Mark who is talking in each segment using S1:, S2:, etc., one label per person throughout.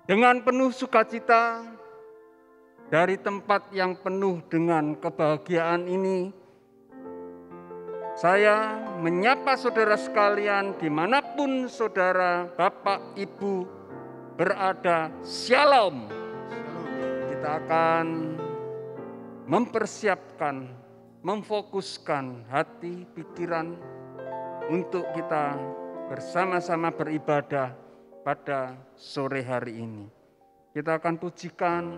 S1: Dengan penuh sukacita, dari tempat yang penuh dengan kebahagiaan ini, saya menyapa saudara sekalian dimanapun saudara, Bapak, Ibu berada. Shalom. Kita akan mempersiapkan, memfokuskan hati, pikiran untuk kita bersama-sama beribadah pada sore hari ini. Kita akan pujikan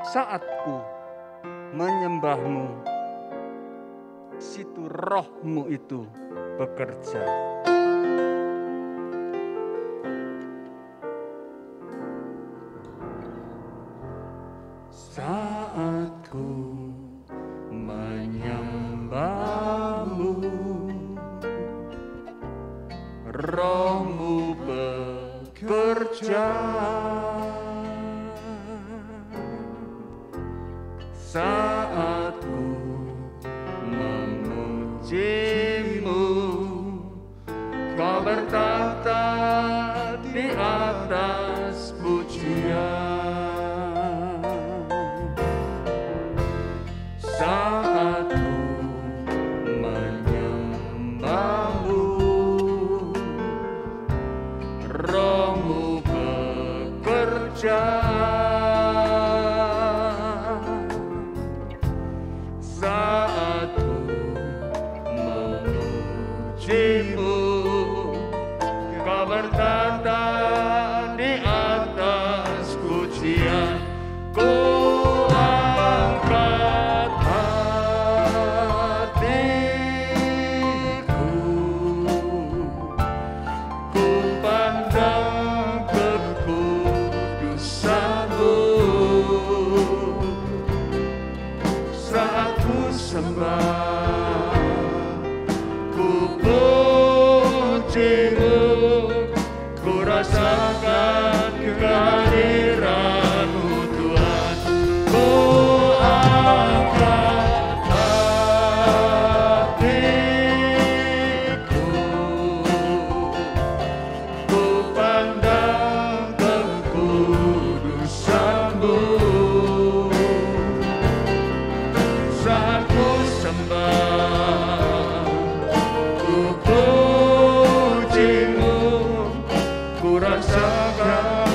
S1: Saatku Menyembahmu, situ rohmu itu bekerja. Saatku menyembahmu, rohmu bekerja. Saatku memujimu, kau bertahta di atas pujian. Saatku menyembahmu, rohmu bekerja. Saatku memujimu, kau bertahta di atas pujian. Ku angkat hatiku, ku pandang kekudusan-Mu. Saat ku sembah, ku pujimu, ku rasakan kehadiran-Mu Tuhan. Ku angkat hatiku, ku pandang kekudusan-Mu. Saat ku sembah, ku pujimu, ku rasakan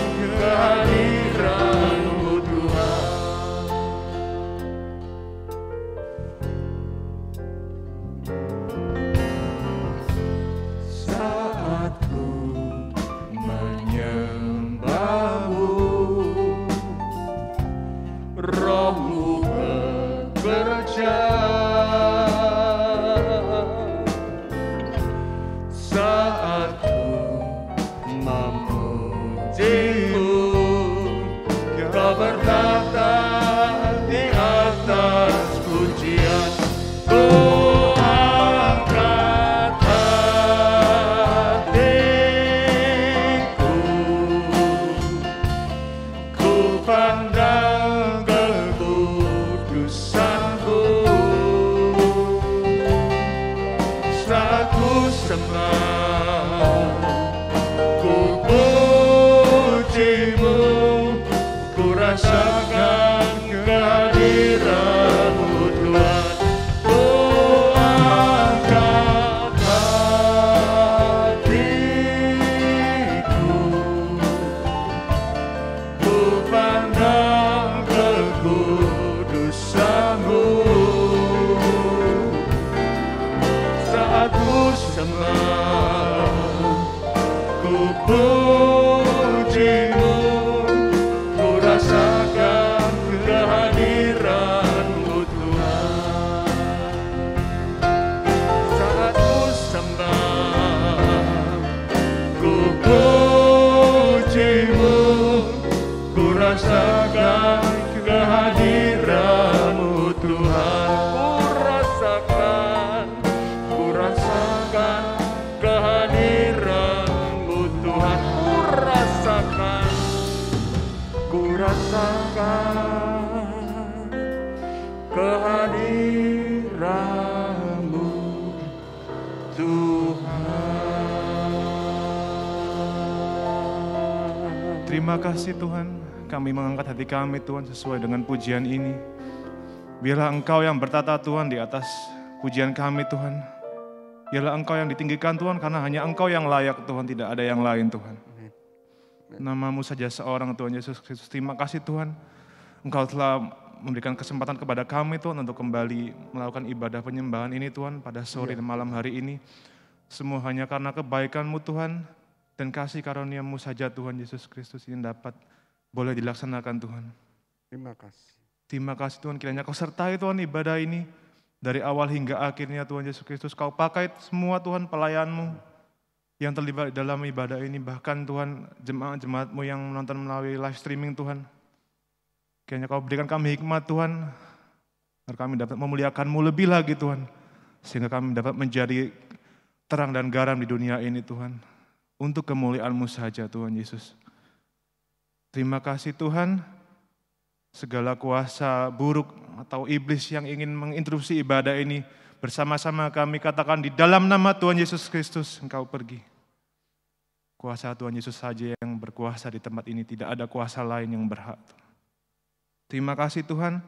S1: sembah, ku pujimu, ku rasakan kehadiran-Mu Tuhan. Ku angkat hatiku, ku pandang kekudusan-Mu. Saat ku sembah, ku pujimu, ku rasakan kehadiran-Mu Tuhan. Saat ku sembah, ku pujimu, ku rasakan kehadiran-Mu Tuhan. Ku rasakan kehadiran-Mu Tuhan. Ku rasakan kehadiran-Mu Tuhan.
S2: Terima kasih Tuhan, kami mengangkat hati kami Tuhan sesuai dengan pujian ini. Biarlah Engkau yang bertata Tuhan di atas pujian kami Tuhan. Biarlah Engkau yang ditinggikan Tuhan, karena hanya Engkau yang layak Tuhan, tidak ada yang lain Tuhan. Nama-Mu saja seorang Tuhan Yesus Kristus. Terima kasih Tuhan, Engkau telah memberikan kesempatan kepada kami Tuhan untuk kembali melakukan ibadah penyembahan ini Tuhan pada sore dan malam hari ini. Semua hanya karena kebaikan-Mu Tuhan dan kasih karunia-Mu saja Tuhan Yesus Kristus ini dapat boleh dilaksanakan Tuhan.
S3: Terima kasih.
S2: Terima kasih Tuhan, kiranya Kau sertai Tuhan ibadah ini dari awal hingga akhirnya Tuhan Yesus Kristus. Kau pakai semua Tuhan pelayan-Mu yang terlibat dalam ibadah ini, bahkan Tuhan jemaat-jemaat-Mu yang menonton melalui live streaming Tuhan. Kiranya Kau berikan kami hikmat Tuhan, agar kami dapat memuliakan-Mu lebih lagi Tuhan, sehingga kami dapat menjadi terang dan garam di dunia ini Tuhan, untuk kemuliaan-Mu saja Tuhan Yesus. Terima kasih Tuhan, segala kuasa buruk atau iblis yang ingin menginterupsi ibadah ini, bersama-sama kami katakan di dalam nama Tuhan Yesus Kristus, Engkau pergi. Kuasa Tuhan Yesus saja yang berkuasa di tempat ini, tidak ada kuasa lain yang berhak. Terima kasih Tuhan,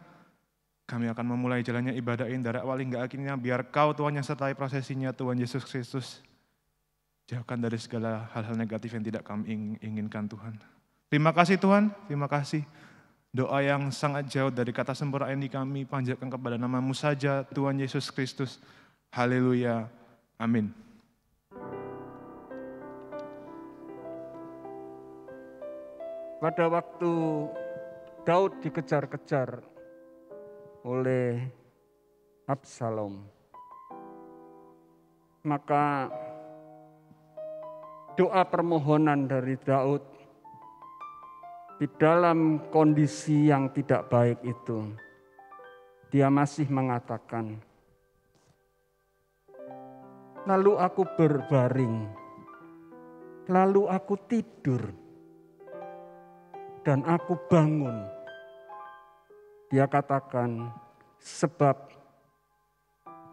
S2: kami akan memulai jalannya ibadah ini dari awal hingga akhirnya, biar Kau Tuhan yang sertai prosesinya Tuhan Yesus Kristus. Jauhkan dari segala hal-hal negatif yang tidak kami inginkan Tuhan. Terima kasih Tuhan, terima kasih. Doa yang sangat jauh dari kata sempurna ini kami panjatkan kepada nama-Mu saja Tuhan Yesus Kristus. Haleluya. Amin.
S3: Pada waktu Daud dikejar-kejar oleh Absalom, maka doa permohonan dari Daud di dalam kondisi yang tidak baik itu, dia masih mengatakan, lalu aku berbaring, lalu aku tidur, dan aku bangun. Dia katakan, sebab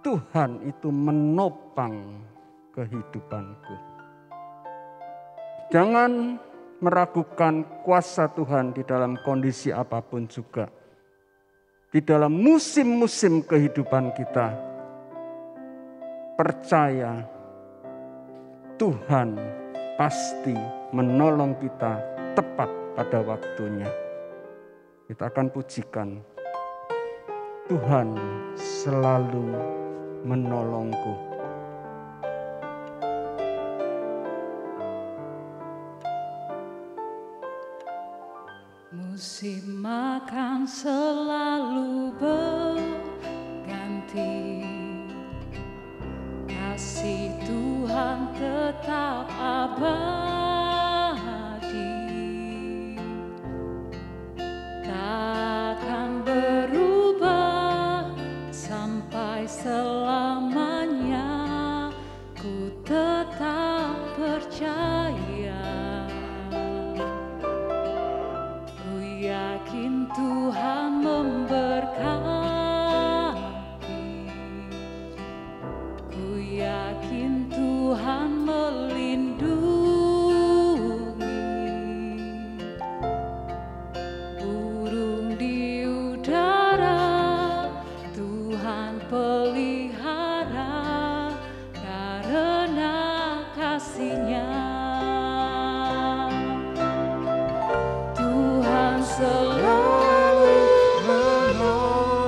S3: Tuhan itu menopang kehidupanku. Jangan meragukan kuasa Tuhan di dalam kondisi apapun juga. Di dalam musim-musim kehidupan kita, percaya Tuhan pasti menolong kita tepat pada waktunya. Kita akan pujikan, Tuhan selalu menolongku.
S4: Musim akan selalu berganti, kasih Tuhan tetap abadi, takkan berubah sampai selamanya, ku tetap percaya. Yakin Tuhan memberkati, ku yakin Tuhan Tuhan melindungi, burung di udara Tuhan pelihara karena kasih-Nya. Tuhan selalu
S1: menolongku,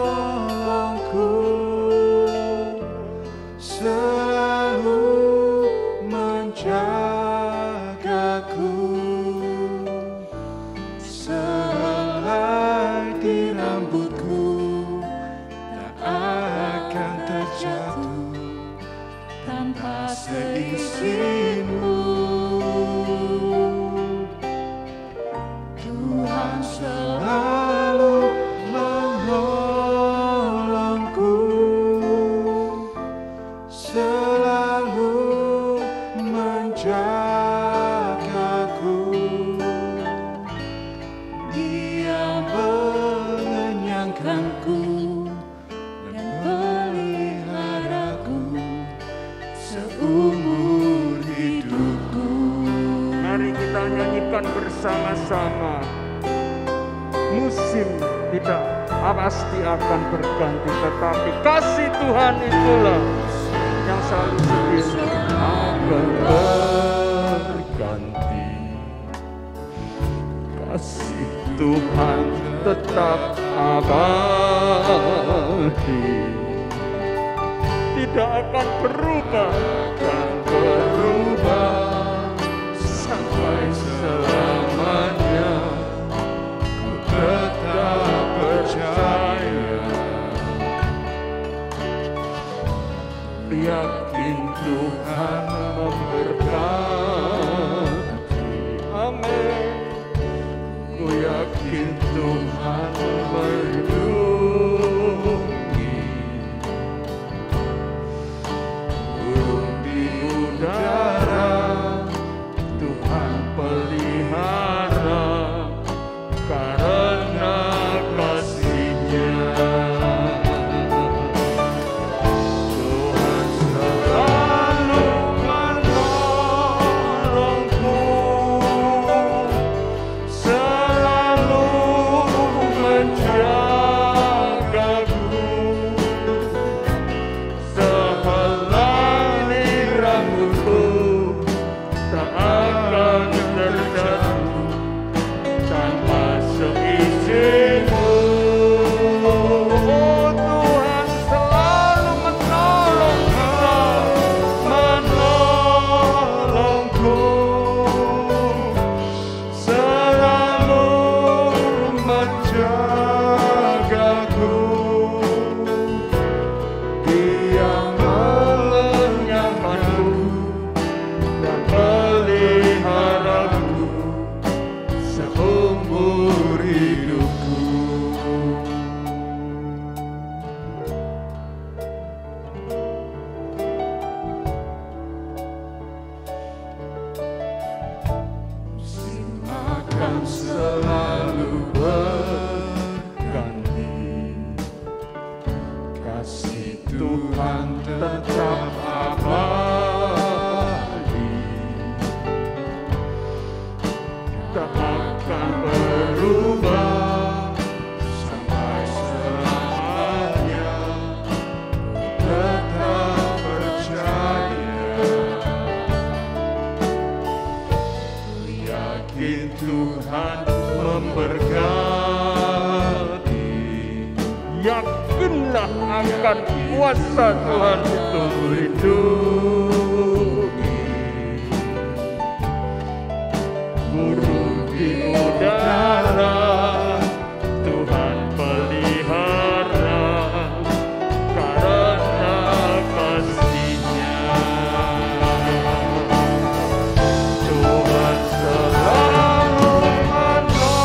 S1: selalu menjagaku, sehelai di rambutku tak akan terjatuh tanpa seizin-Mu. Tuhan selalu menolongku, selalu menjagaku. Dia mengenyangkanku dan peliharaku seumur hidupku.
S3: Mari kita nyanyikan bersama-sama. Musim tidak pasti akan berganti, tetapi kasih Tuhan itulah yang selalu setia akan berganti. Kasih Tuhan tetap abadi, tidak akan berubah sampai selamanya. Ku tetap percaya, yakin Tuhan memberkati. Amin. Ku yakin Tuhan melindungi, burung di udara Tuhan pelihara karena kasih-Nya. Tuhan selalu menolongku, selalu menjagaku, sehelai di rambutku tak akan terjatuh tanpa seizin-Mu. Oh, Tuhan selalu menolong kita, menolongku, selalu menjagaku. Dia mengenyangkanku dan peliharaku seumur hidupku. Musim akan selalu berganti, kasih Tuhan tetap abadi, tak akan berubah sampai selamanya. Tetap percaya, yakin Tuhan memberkati. Yakinlah akan kuasa Tuhan itu melindungi, burung di udara Tuhan pelihara karena kasih-Nya. Tuhan selalu menolongku,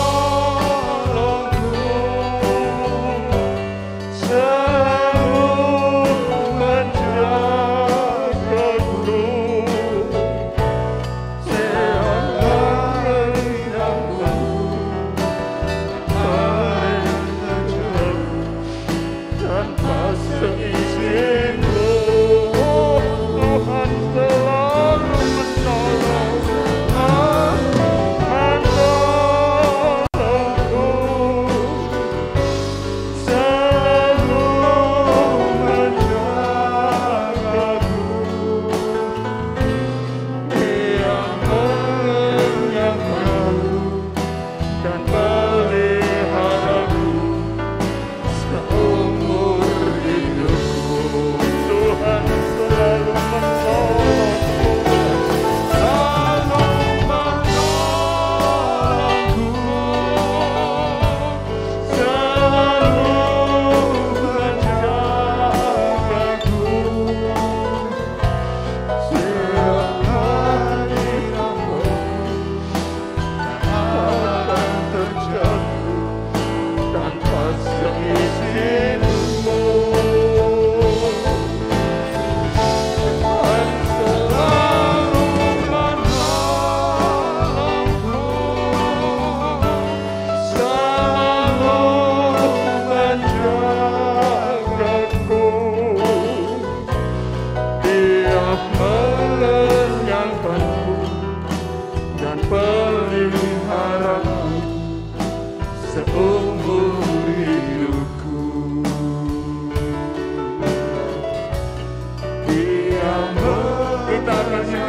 S3: selalu menjagaku,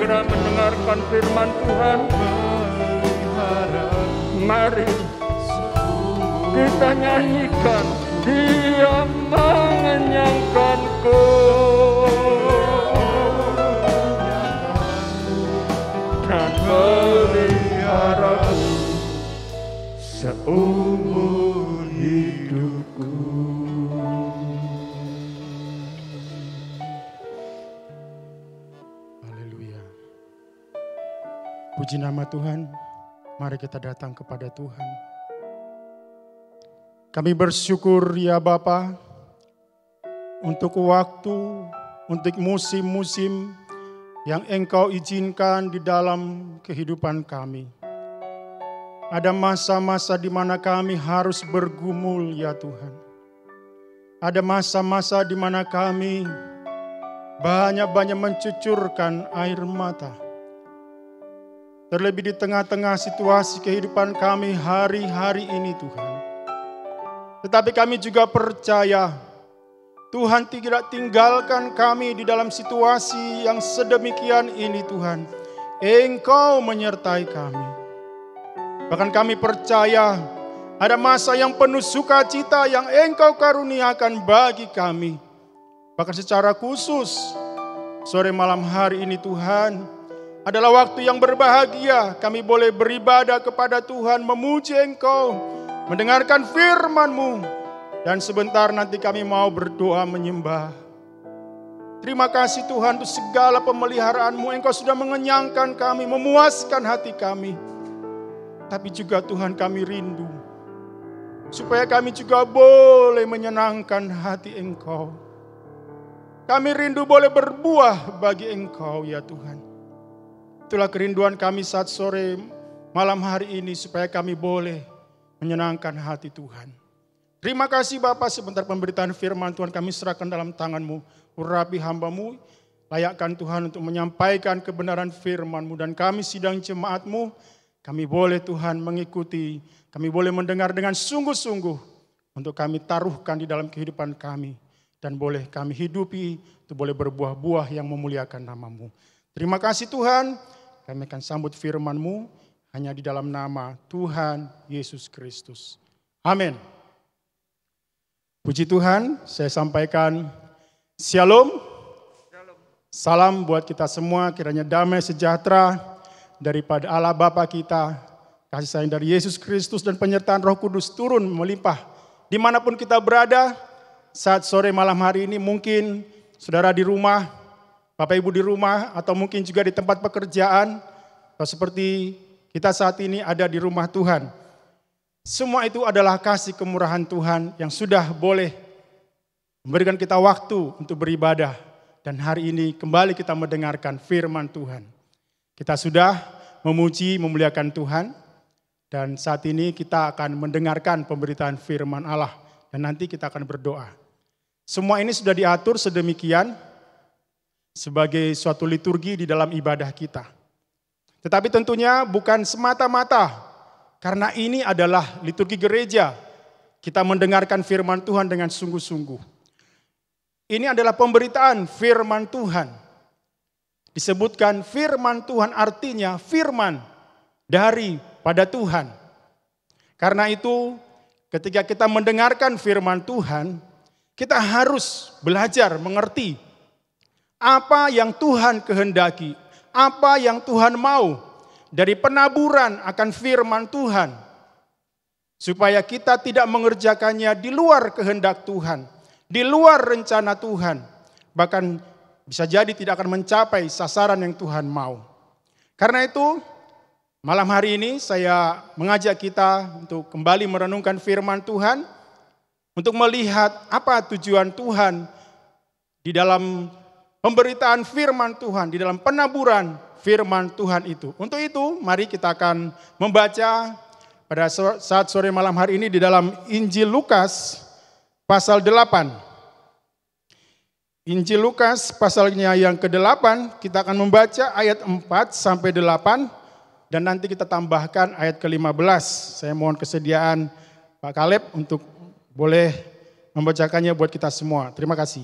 S3: segera mendengarkan firman Tuhan. Mari kita nyanyikan, Dia mengenyangkanku. Dan peliharaku seumur hidupku. Haleluya. Puji nama Tuhan. Mari kita datang kepada Tuhan. Kami bersyukur ya Bapa untuk waktu, untuk musim-musim yang Engkau izinkan di dalam kehidupan kami. Ada masa-masa di mana kami harus bergumul ya Tuhan. Ada masa-masa di mana kami banyak-banyak mencucurkan air mata. Terlebih di tengah-tengah situasi kehidupan kami hari-hari ini Tuhan. Tetapi kami juga percaya Tuhan tidak tinggalkan kami di dalam situasi yang sedemikian ini Tuhan. Engkau menyertai kami. Bahkan kami percaya ada masa yang penuh sukacita yang Engkau karuniakan bagi kami. Bahkan secara khusus sore malam hari ini Tuhan adalah waktu yang berbahagia. Kami boleh beribadah kepada Tuhan, memuji Engkau, mendengarkan firman-Mu. Dan sebentar nanti kami mau berdoa menyembah. Terima kasih Tuhan untuk segala pemeliharaan-Mu. Engkau sudah mengenyangkan kami, memuaskan hati kami. Tapi juga Tuhan kami rindu. Supaya kami juga boleh menyenangkan hati Engkau. Kami rindu boleh berbuah bagi Engkau ya Tuhan. Itulah kerinduan kami saat sore malam hari ini supaya kami boleh menyenangkan hati Tuhan. Terima kasih Bapak, sebentar pemberitaan firman Tuhan kami serahkan dalam tangan-Mu. Urapi hamba-Mu, layakkan Tuhan untuk menyampaikan kebenaran firman-Mu. Dan kami sidang jemaat-Mu, kami boleh Tuhan mengikuti, kami boleh mendengar dengan sungguh-sungguh untuk kami taruhkan di dalam kehidupan kami. Dan boleh kami hidupi, untuk boleh berbuah-buah yang memuliakan nama-Mu. Terima kasih Tuhan, kami akan sambut firman-Mu hanya di dalam nama Tuhan Yesus Kristus. Amin. Puji Tuhan, saya sampaikan Shalom. Salam buat kita semua, kiranya damai sejahtera daripada Allah Bapa kita, kasih sayang dari Yesus Kristus dan penyertaan Roh Kudus turun melimpah dimanapun kita berada. Saat sore malam hari ini mungkin saudara di rumah, Bapak Ibu di rumah, atau mungkin juga di tempat pekerjaan, atau seperti kita saat ini ada di rumah Tuhan. Semua itu adalah kasih kemurahan Tuhan yang sudah boleh memberikan kita waktu untuk beribadah. Dan hari ini kembali kita mendengarkan firman Tuhan. Kita sudah memuji, memuliakan Tuhan. Dan saat ini kita akan mendengarkan pemberitaan firman Allah. Dan nanti kita akan berdoa. Semua ini sudah diatur sedemikian sebagai suatu liturgi di dalam ibadah kita. Tetapi tentunya bukan semata-mata karena ini adalah liturgi gereja. Kita mendengarkan firman Tuhan dengan sungguh-sungguh. Ini adalah pemberitaan firman Tuhan. Disebutkan firman Tuhan artinya firman daripada Tuhan. Karena itu ketika kita mendengarkan firman Tuhan, kita harus belajar mengerti apa yang Tuhan kehendaki, apa yang Tuhan mau dari penaburan akan firman Tuhan. Supaya kita tidak mengerjakannya di luar kehendak Tuhan, di luar rencana Tuhan. Bahkan bisa jadi tidak akan mencapai sasaran yang Tuhan mau. Karena itu malam hari ini saya mengajak kita untuk kembali merenungkan firman Tuhan. Untuk melihat apa tujuan Tuhan di dalam pemberitaan firman Tuhan, di dalam penaburan firman Tuhan itu. Untuk itu, mari kita akan membaca pada saat sore malam hari ini di dalam Injil Lukas pasal 8. Injil Lukas pasalnya yang ke-8, kita akan membaca ayat 4 sampai 8 dan nanti kita tambahkan ayat ke-15. Saya mohon kesediaan Pak Kaleb untuk boleh membacakannya buat kita semua. Terima kasih.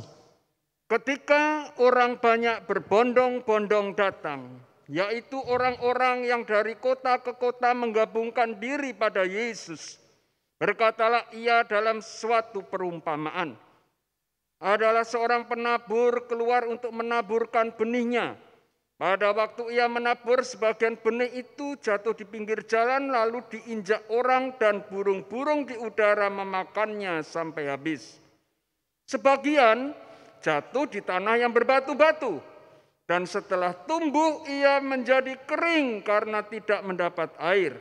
S5: Ketika orang banyak berbondong-bondong datang, yaitu orang-orang yang dari kota ke kota menggabungkan diri pada Yesus. Berkatalah ia dalam suatu perumpamaan. Adalah seorang penabur keluar untuk menaburkan benihnya. Pada waktu ia menabur, sebagian benih itu jatuh di pinggir jalan, lalu diinjak orang dan burung-burung di udara memakannya sampai habis. Sebagian jatuh di tanah yang berbatu-batu, dan setelah tumbuh ia menjadi kering karena tidak mendapat air.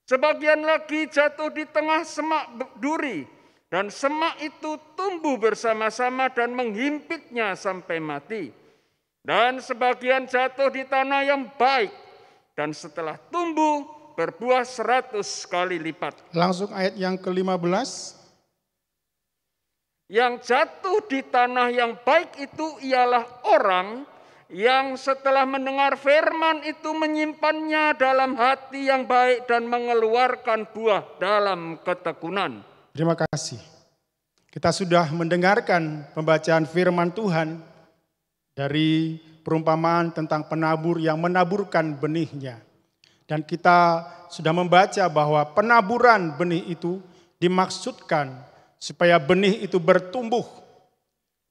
S5: Sebagian lagi jatuh di tengah semak duri, dan semak itu tumbuh bersama-sama dan menghimpitnya sampai mati. Dan sebagian jatuh di tanah yang baik, dan setelah tumbuh berbuah 100 kali lipat.
S3: Langsung ayat yang ke-15.
S5: Yang jatuh di tanah yang baik itu ialah orang yang setelah mendengar firman itu menyimpannya dalam hati yang baik dan mengeluarkan buah dalam ketekunan.
S3: Terima kasih. Kita sudah mendengarkan pembacaan firman Tuhan dari perumpamaan tentang penabur yang menaburkan benihnya. Dan kita sudah membaca bahwa penaburan benih itu dimaksudkan supaya benih itu bertumbuh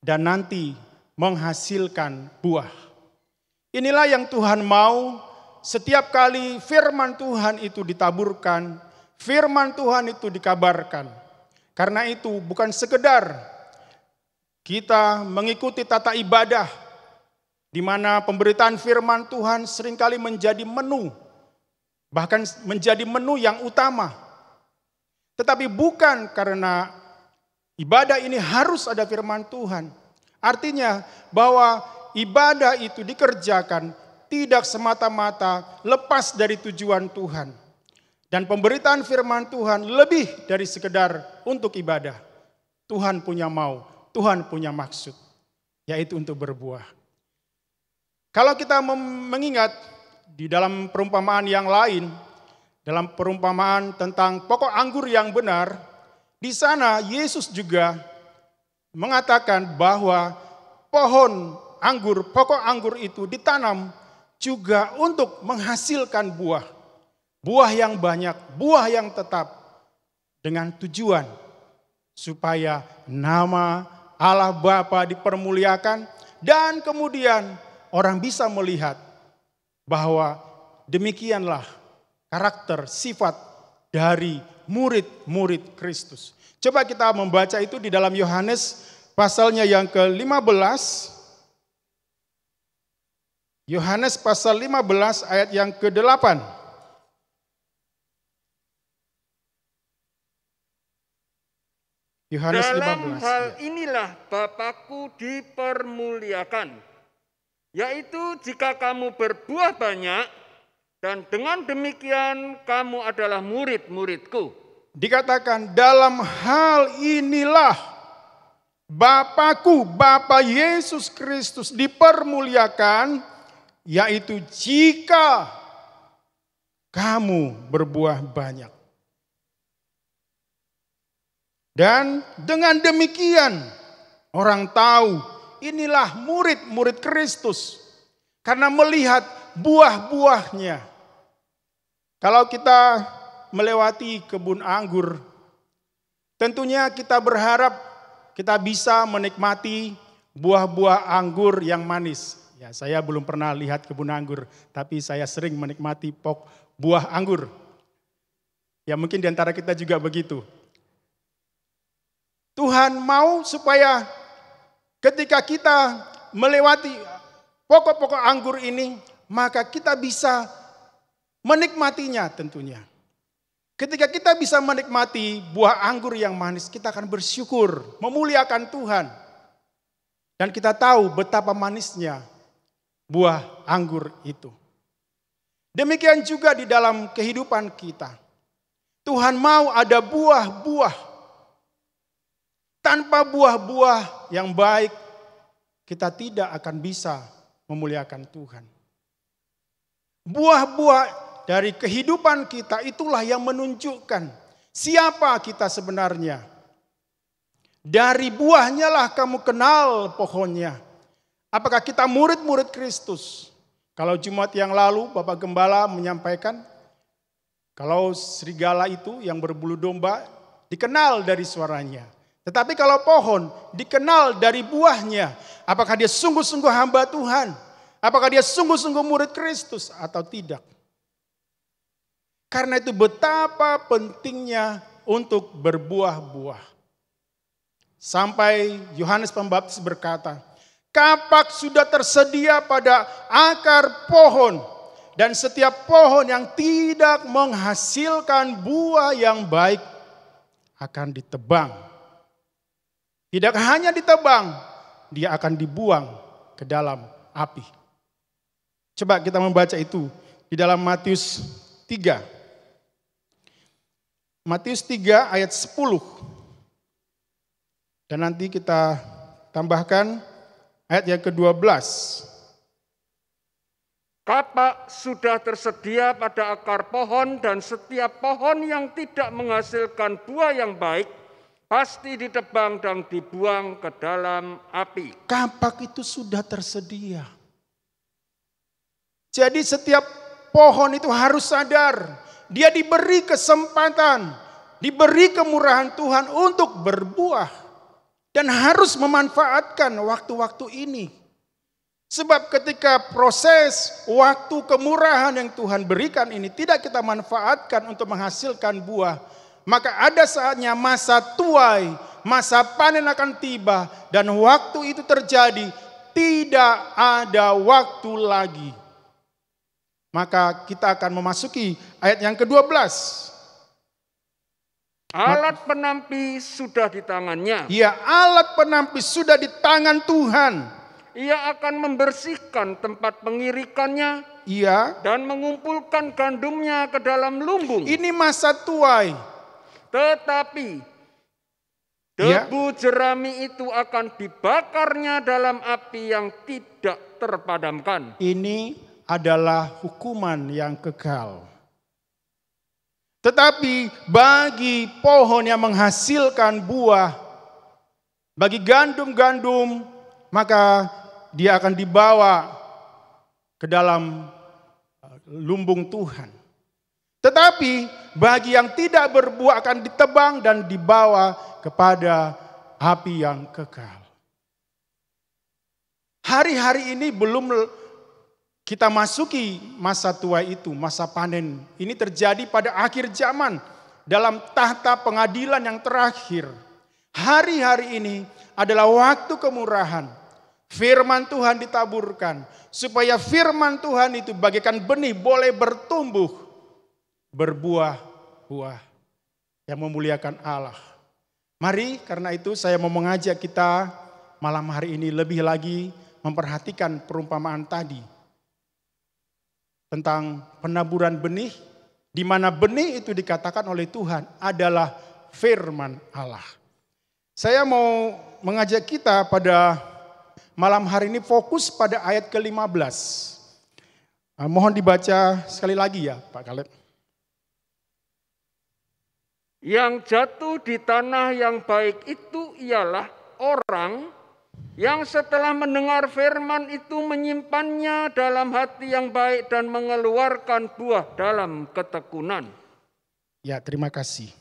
S3: dan nanti menghasilkan buah. Inilah yang Tuhan mau setiap kali firman Tuhan itu ditaburkan, firman Tuhan itu dikabarkan. Karena itu bukan sekedar kita mengikuti tata ibadah di mana pemberitaan firman Tuhan seringkali menjadi menu, bahkan menjadi menu yang utama. Tetapi bukan karena ibadah ini harus ada firman Tuhan. Artinya bahwa ibadah itu dikerjakan tidak semata-mata lepas dari tujuan Tuhan. Dan pemberitaan firman Tuhan lebih dari sekedar untuk ibadah. Tuhan punya mau, Tuhan punya maksud, yaitu untuk berbuah. Kalau kita mengingat di dalam perumpamaan yang lain, dalam perumpamaan tentang pokok anggur yang benar, di sana Yesus juga mengatakan bahwa pohon anggur, pokok anggur itu ditanam juga untuk menghasilkan buah. Buah yang banyak, buah yang tetap, dengan tujuan supaya nama Allah Bapa dipermuliakan dan kemudian orang bisa melihat bahwa demikianlah karakter, sifat dari murid-murid Kristus. Coba kita membaca itu di dalam Yohanes pasalnya yang ke-15. Yohanes pasal 15 ayat yang ke-8. Yohanes
S5: Dalam
S3: 15.
S5: hal inilah Bapakku dipermuliakan, yaitu jika kamu berbuah banyak, dan dengan demikian kamu adalah murid-muridku.
S3: Dikatakan dalam hal inilah Bapakku, Bapa Yesus Kristus dipermuliakan, yaitu jika kamu berbuah banyak. Dan dengan demikian orang tahu inilah murid-murid Kristus karena melihat buah-buahnya. Kalau kita melewati kebun anggur, tentunya kita berharap kita bisa menikmati buah-buah anggur yang manis. Ya, saya belum pernah lihat kebun anggur, tapi saya sering menikmati buah anggur. Ya, mungkin di antara kita juga begitu. Tuhan mau supaya ketika kita melewati pokok-pokok anggur ini, maka kita bisa menikmatinya tentunya. Ketika kita bisa menikmati buah anggur yang manis, kita akan bersyukur, memuliakan Tuhan. Dan kita tahu betapa manisnya buah anggur itu. Demikian juga di dalam kehidupan kita. Tuhan mau ada buah-buah. Tanpa buah-buah yang baik, kita tidak akan bisa memuliakan Tuhan. Buah-buah dari kehidupan kita itulah yang menunjukkan siapa kita sebenarnya. Dari buahnya lah kamu kenal pohonnya. Apakah kita murid-murid Kristus? Kalau Jumat yang lalu Bapak Gembala menyampaikan, kalau serigala itu yang berbulu domba dikenal dari suaranya. Tetapi kalau pohon dikenal dari buahnya. Apakah dia sungguh-sungguh hamba Tuhan? Apakah dia sungguh-sungguh murid Kristus atau tidak? Karena itu betapa pentingnya untuk berbuah-buah. Sampai Yohanes Pembaptis berkata, kapak sudah tersedia pada akar pohon. Dan setiap pohon yang tidak menghasilkan buah yang baik akan ditebang. Tidak hanya ditebang, dia akan dibuang ke dalam api. Coba kita membaca itu di dalam Matius 3. Matius 3 ayat 10. Dan nanti kita tambahkan ayat yang ke-12.
S5: Kapak sudah tersedia pada akar pohon dan setiap pohon yang tidak menghasilkan buah yang baik pasti ditebang dan dibuang ke dalam api.
S3: Kapak itu sudah tersedia. Jadi setiap pohon itu harus sadar. Dia diberi kesempatan, diberi kemurahan Tuhan untuk berbuah. Dan harus memanfaatkan waktu-waktu ini. Sebab ketika proses waktu kemurahan yang Tuhan berikan ini tidak kita manfaatkan untuk menghasilkan buah, maka ada saatnya masa tuai, masa panen akan tiba, dan waktu itu terjadi, tidak ada waktu lagi. Maka kita akan memasuki ayat yang ke-12.
S5: Alat penampi sudah di tangannya.
S3: Ya, alat penampi sudah di tangan Tuhan.
S5: Ia akan membersihkan tempat pengirikannya
S3: Iya.
S5: dan mengumpulkan gandumnya ke dalam lumbung.
S3: Ini masa tuai.
S5: Tetapi debu jerami itu akan dibakarnya dalam api yang tidak terpadamkan.
S3: Ini adalah hukuman yang kekal. Tetapi bagi pohon yang menghasilkan buah, bagi gandum-gandum, maka dia akan dibawa ke dalam lumbung Tuhan. Tetapi bagi yang tidak berbuah akan ditebang dan dibawa kepada api yang kekal. Hari-hari ini belum kita masuki masa tua itu, masa panen. Ini terjadi pada akhir zaman dalam tahta pengadilan yang terakhir. Hari-hari ini adalah waktu kemurahan. Firman Tuhan ditaburkan supaya firman Tuhan itu bagaikan benih boleh bertumbuh, berbuah-buah yang memuliakan Allah. Mari karena itu saya mau mengajak kita malam hari ini lebih lagi memperhatikan perumpamaan tadi tentang penaburan benih, di mana benih itu dikatakan oleh Tuhan adalah firman Allah. Saya mau mengajak kita pada malam hari ini fokus pada ayat ke-15. Mohon dibaca sekali lagi ya Pak Kaleb.
S5: Yang jatuh di tanah yang baik itu ialah orang yang setelah mendengar firman itu menyimpannya dalam hati yang baik dan mengeluarkan buah dalam ketekunan.
S3: Ya, terima kasih.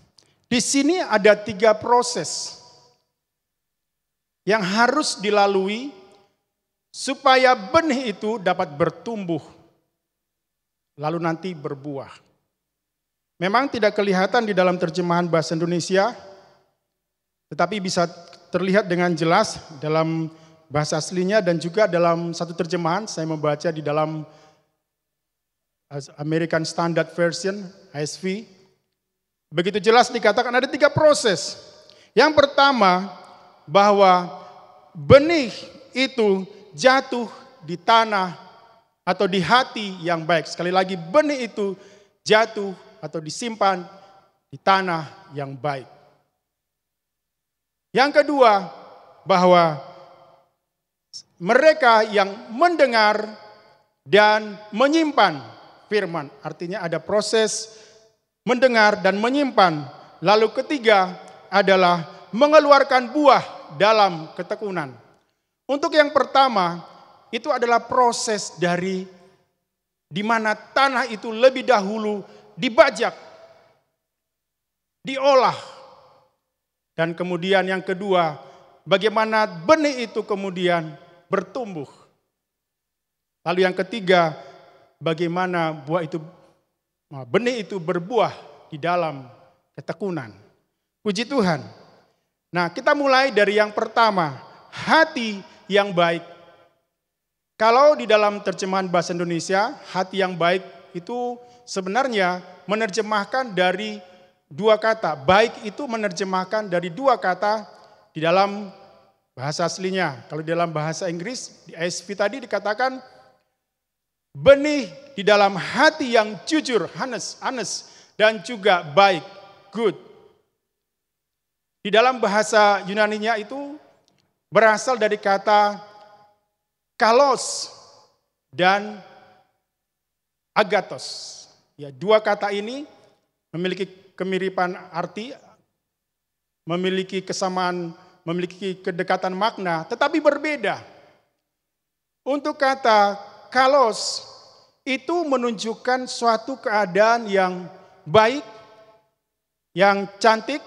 S3: Di sini ada 3 proses yang harus dilalui supaya benih itu dapat bertumbuh, lalu nanti berbuah. Memang tidak kelihatan di dalam terjemahan bahasa Indonesia, tetapi bisa terlihat dengan jelas dalam bahasa aslinya dan juga dalam satu terjemahan. Saya membaca di dalam American Standard Version, ASV. Begitu jelas dikatakan ada 3 proses. Yang pertama, bahwa benih itu jatuh di tanah atau di hati yang baik. Sekali lagi, benih itu jatuh atau disimpan di tanah yang baik. Yang kedua, bahwa mereka yang mendengar dan menyimpan firman. Artinya ada proses mendengar dan menyimpan. Lalu ketiga adalah mengeluarkan buah dalam ketekunan. Untuk yang pertama, itu adalah proses dari di mana tanah itu lebih dahulu dibajak, diolah. Dan kemudian yang kedua, bagaimana benih itu kemudian bertumbuh. Lalu yang ketiga, bagaimana benih itu berbuah di dalam ketekunan. Puji Tuhan. Nah, kita mulai dari yang pertama, hati yang baik. Kalau di dalam terjemahan bahasa Indonesia, hati yang baik itu sebenarnya menerjemahkan dari dua kata. Baik itu menerjemahkan dari dua kata di dalam bahasa aslinya. Kalau di dalam bahasa Inggris, di ESV tadi dikatakan benih di dalam hati yang jujur, honest, dan juga baik, good. Di dalam bahasa Yunaninya itu berasal dari kata kalos dan agathos. Ya, dua kata ini memiliki kemiripan arti, memiliki kesamaan, memiliki kedekatan makna, tetapi berbeda. Untuk kata kalos itu menunjukkan suatu keadaan yang baik, yang cantik,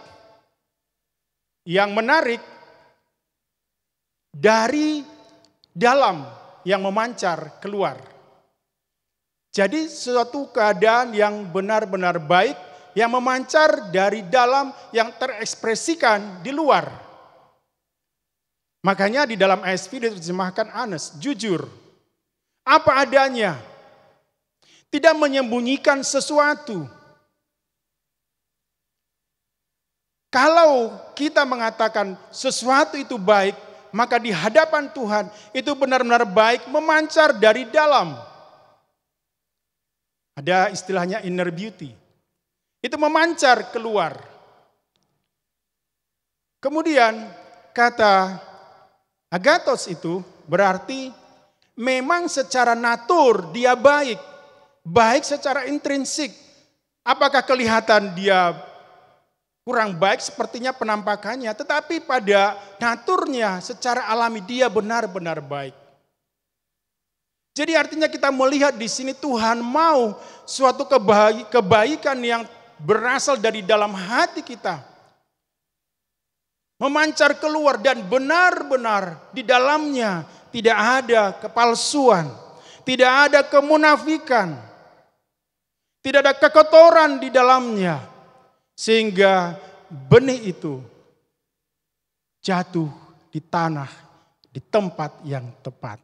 S3: yang menarik dari dalam yang memancar keluar. Jadi suatu keadaan yang benar-benar baik, yang memancar dari dalam, yang terekspresikan di luar. Makanya di dalam ESV diterjemahkan honest, jujur. Apa adanya. Tidak menyembunyikan sesuatu. Kalau kita mengatakan sesuatu itu baik, maka di hadapan Tuhan itu benar-benar baik, memancar dari dalam. Ada istilahnya inner beauty. Itu memancar keluar. Kemudian kata agathos itu berarti memang secara natur dia baik. Baik secara intrinsik. Apakah kelihatan dia kurang baik sepertinya penampakannya, tetapi pada naturnya secara alami dia benar-benar baik. Jadi artinya kita melihat di sini Tuhan mau suatu kebaikan yang berasal dari dalam hati kita. Memancar keluar dan benar-benar di dalamnya tidak ada kepalsuan, tidak ada kemunafikan, tidak ada kekotoran di dalamnya. Sehingga benih itu jatuh di tanah, di tempat yang tepat.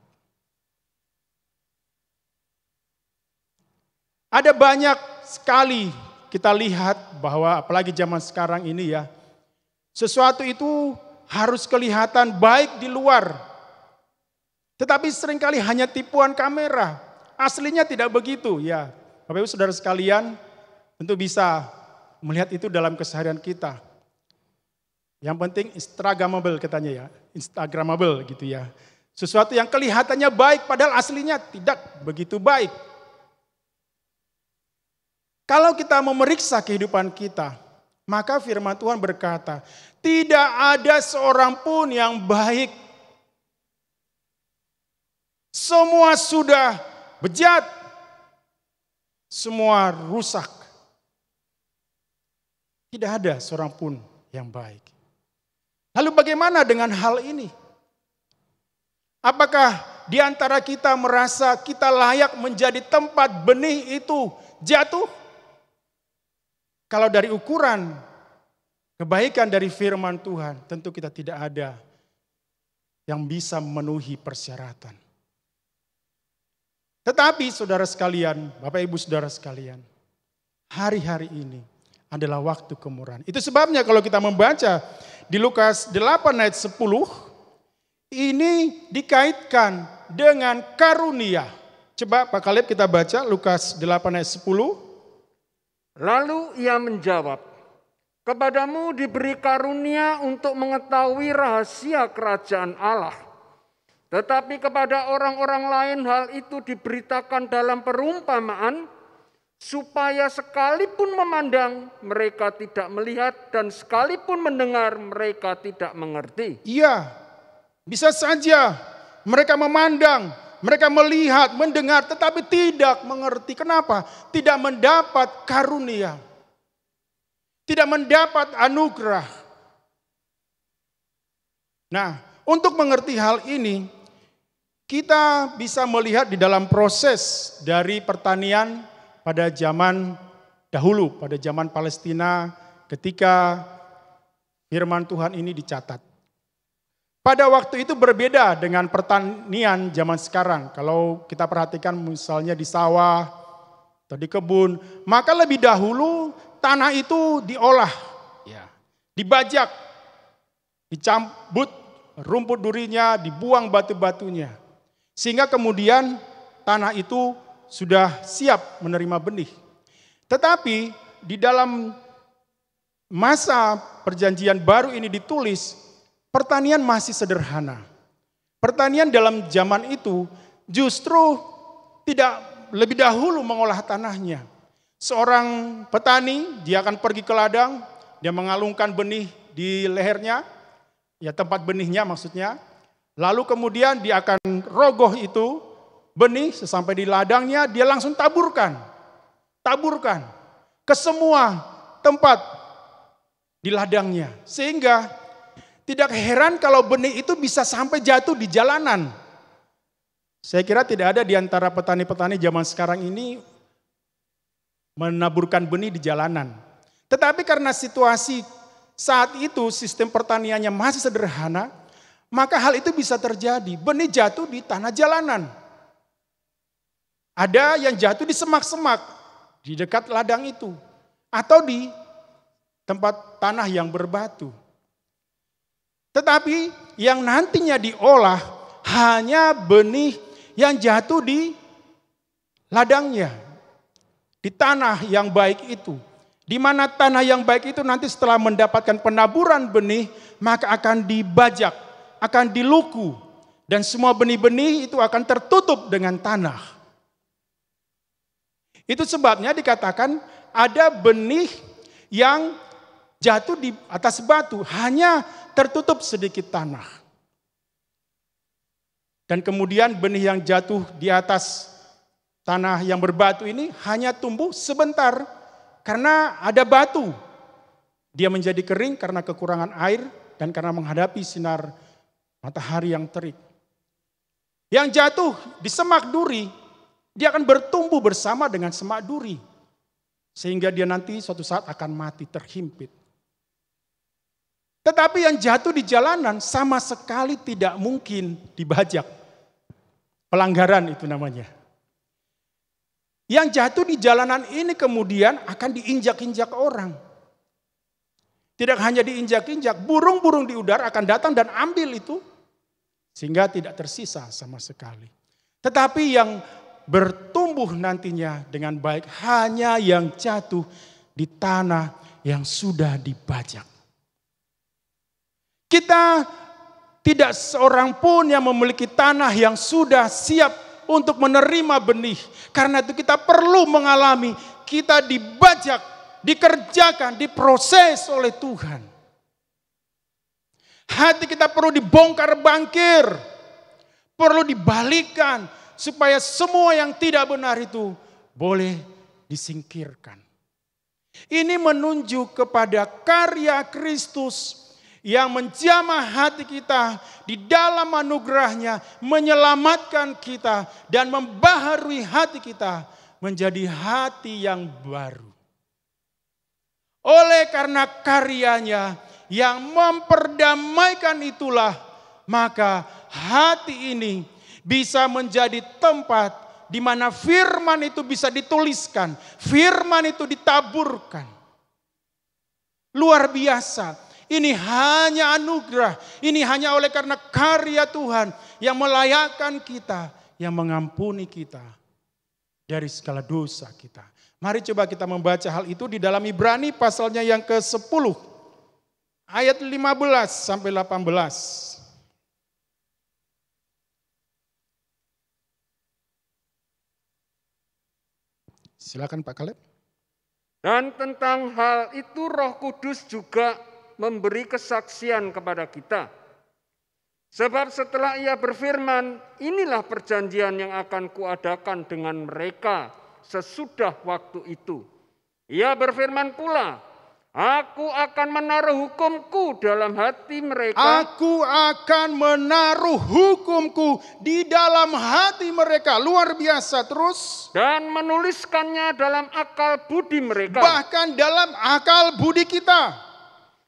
S3: Ada banyak sekali kita lihat bahwa apalagi zaman sekarang ini ya, sesuatu itu harus kelihatan baik di luar. Tetapi seringkali hanya tipuan kamera. Aslinya tidak begitu ya. Bapak Ibu Saudara sekalian, tentu bisa melihat itu dalam keseharian kita. Yang penting Instagramable katanya ya. Instagramable gitu ya. Sesuatu yang kelihatannya baik padahal aslinya tidak begitu baik. Kalau kita memeriksa kehidupan kita, maka firman Tuhan berkata, tidak ada seorang pun yang baik. Semua sudah bejat. Semua rusak. Tidak ada seorang pun yang baik. Lalu bagaimana dengan hal ini? Apakah di antara kita merasa kita layak menjadi tempat benih itu jatuh? Kalau dari ukuran kebaikan dari firman Tuhan, tentu kita tidak ada yang bisa memenuhi persyaratan. Tetapi saudara sekalian, Bapak Ibu Saudara sekalian, hari-hari ini adalah waktu kemurahan. Itu sebabnya kalau kita membaca di Lukas 8 ayat 10, ini dikaitkan dengan karunia. Coba Pak Kaleb kita baca Lukas 8 ayat 10.
S5: Lalu ia menjawab, kepadamu diberi karunia untuk mengetahui rahasia kerajaan Allah. Tetapi kepada orang-orang lain hal itu diberitakan dalam perumpamaan, supaya sekalipun memandang mereka tidak melihat dan sekalipun mendengar mereka tidak mengerti.
S3: Iya, bisa saja mereka memandang, mereka melihat, mendengar, tetapi tidak mengerti. Kenapa? Tidak mendapat karunia. Tidak mendapat anugerah. Nah, untuk mengerti hal ini, kita bisa melihat di dalam proses dari pertanian pada zaman dahulu, pada zaman Palestina ketika firman Tuhan ini dicatat. Pada waktu itu berbeda dengan pertanian zaman sekarang. Kalau kita perhatikan misalnya di sawah atau di kebun, maka lebih dahulu tanah itu diolah, dibajak, dicabut rumput durinya, dibuang batu-batunya. Sehingga kemudian tanah itu sudah siap menerima benih. Tetapi di dalam masa perjanjian baru ini ditulis, pertanian masih sederhana. Pertanian dalam zaman itu justru tidak lebih dahulu mengolah tanahnya. Seorang petani, dia akan pergi ke ladang, dia mengalungkan benih di lehernya, ya tempat benihnya maksudnya. Lalu kemudian dia akan rogoh itu benih, sesampai di ladangnya dia langsung taburkan ke semua tempat di ladangnya. Sehingga tidak heran kalau benih itu bisa sampai jatuh di jalanan. Saya kira tidak ada di antara petani-petani zaman sekarang ini menaburkan benih di jalanan. Tetapi karena situasi saat itu sistem pertaniannya masih sederhana, maka hal itu bisa terjadi. Benih jatuh di tanah jalanan. Ada yang jatuh di semak-semak di dekat ladang itu, atau di tempat tanah yang berbatu. Tetapi yang nantinya diolah hanya benih yang jatuh di ladangnya, di tanah yang baik itu. Di mana tanah yang baik itu nanti setelah mendapatkan penaburan benih, maka akan dibajak, akan diluku. Dan semua benih-benih itu akan tertutup dengan tanah. Itu sebabnya dikatakan ada benih yang jatuh di atas batu, hanya tertutup sedikit tanah. Dan kemudian benih yang jatuh di atas tanah yang berbatu ini hanya tumbuh sebentar karena ada batu. Dia menjadi kering karena kekurangan air dan karena menghadapi sinar matahari yang terik. Yang jatuh di semak duri, dia akan bertumbuh bersama dengan semak duri. Sehingga dia nanti suatu saat akan mati terhimpit. Tetapi yang jatuh di jalanan sama sekali tidak mungkin dibajak. Pelanggaran itu namanya. Yang jatuh di jalanan ini kemudian akan diinjak-injak orang. Tidak hanya diinjak-injak, burung-burung di udara akan datang dan ambil itu. Sehingga tidak tersisa sama sekali. Tetapi yang bertumbuh nantinya dengan baik hanya yang jatuh di tanah yang sudah dibajak. Kita tidak seorang pun yang memiliki tanah yang sudah siap untuk menerima benih. Karena itu kita perlu mengalami, kita dibajak, dikerjakan, diproses oleh Tuhan. Hati kita perlu dibongkar bangkir, perlu dibalikkan supaya semua yang tidak benar itu boleh disingkirkan. Ini menunjuk kepada karya Kristus yang menjamah hati kita di dalam anugerahnya, menyelamatkan kita dan membaharui hati kita menjadi hati yang baru. Oleh karena karyanya yang memperdamaikan itulah, maka hati ini bisa menjadi tempat di mana firman itu bisa dituliskan, firman itu ditaburkan. Luar biasa. Ini hanya anugerah, ini hanya oleh karena karya Tuhan yang melayakkan kita, yang mengampuni kita dari segala dosa kita. Mari coba kita membaca hal itu di dalam Ibrani pasalnya yang ke-10, ayat 15 sampai 18. Silakan Pak Kaleb.
S5: Dan tentang hal itu Roh Kudus juga memberi kesaksian kepada kita. Sebab setelah ia berfirman, inilah perjanjian yang akan kuadakan dengan mereka sesudah waktu itu. Ia berfirman pula, aku akan menaruh hukumku dalam hati mereka.
S3: Aku akan menaruh hukumku di dalam hati mereka. Luar biasa. Terus.
S5: Dan menuliskannya dalam akal budi mereka.
S3: Bahkan dalam akal budi kita.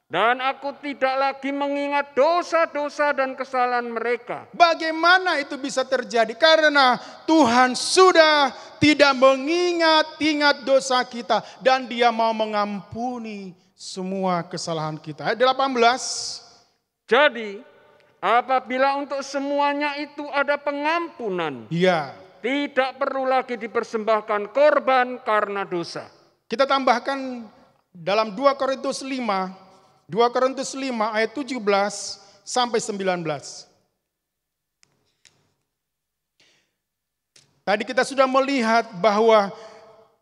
S5: Dan aku tidak lagi mengingat dosa-dosa dan kesalahan mereka.
S3: Bagaimana itu bisa terjadi? Karena Tuhan sudah tidak mengingat-ingat dosa kita. Dan Dia mau mengampuni semua kesalahan kita. Ayat 18.
S5: Jadi, apabila untuk semuanya itu ada pengampunan,
S3: Ya.
S5: tidak perlu lagi dipersembahkan korban karena dosa.
S3: Kita tambahkan dalam 2 Korintus 5. 2 Korintus 5 ayat 17 sampai 19. Tadi kita sudah melihat bahwa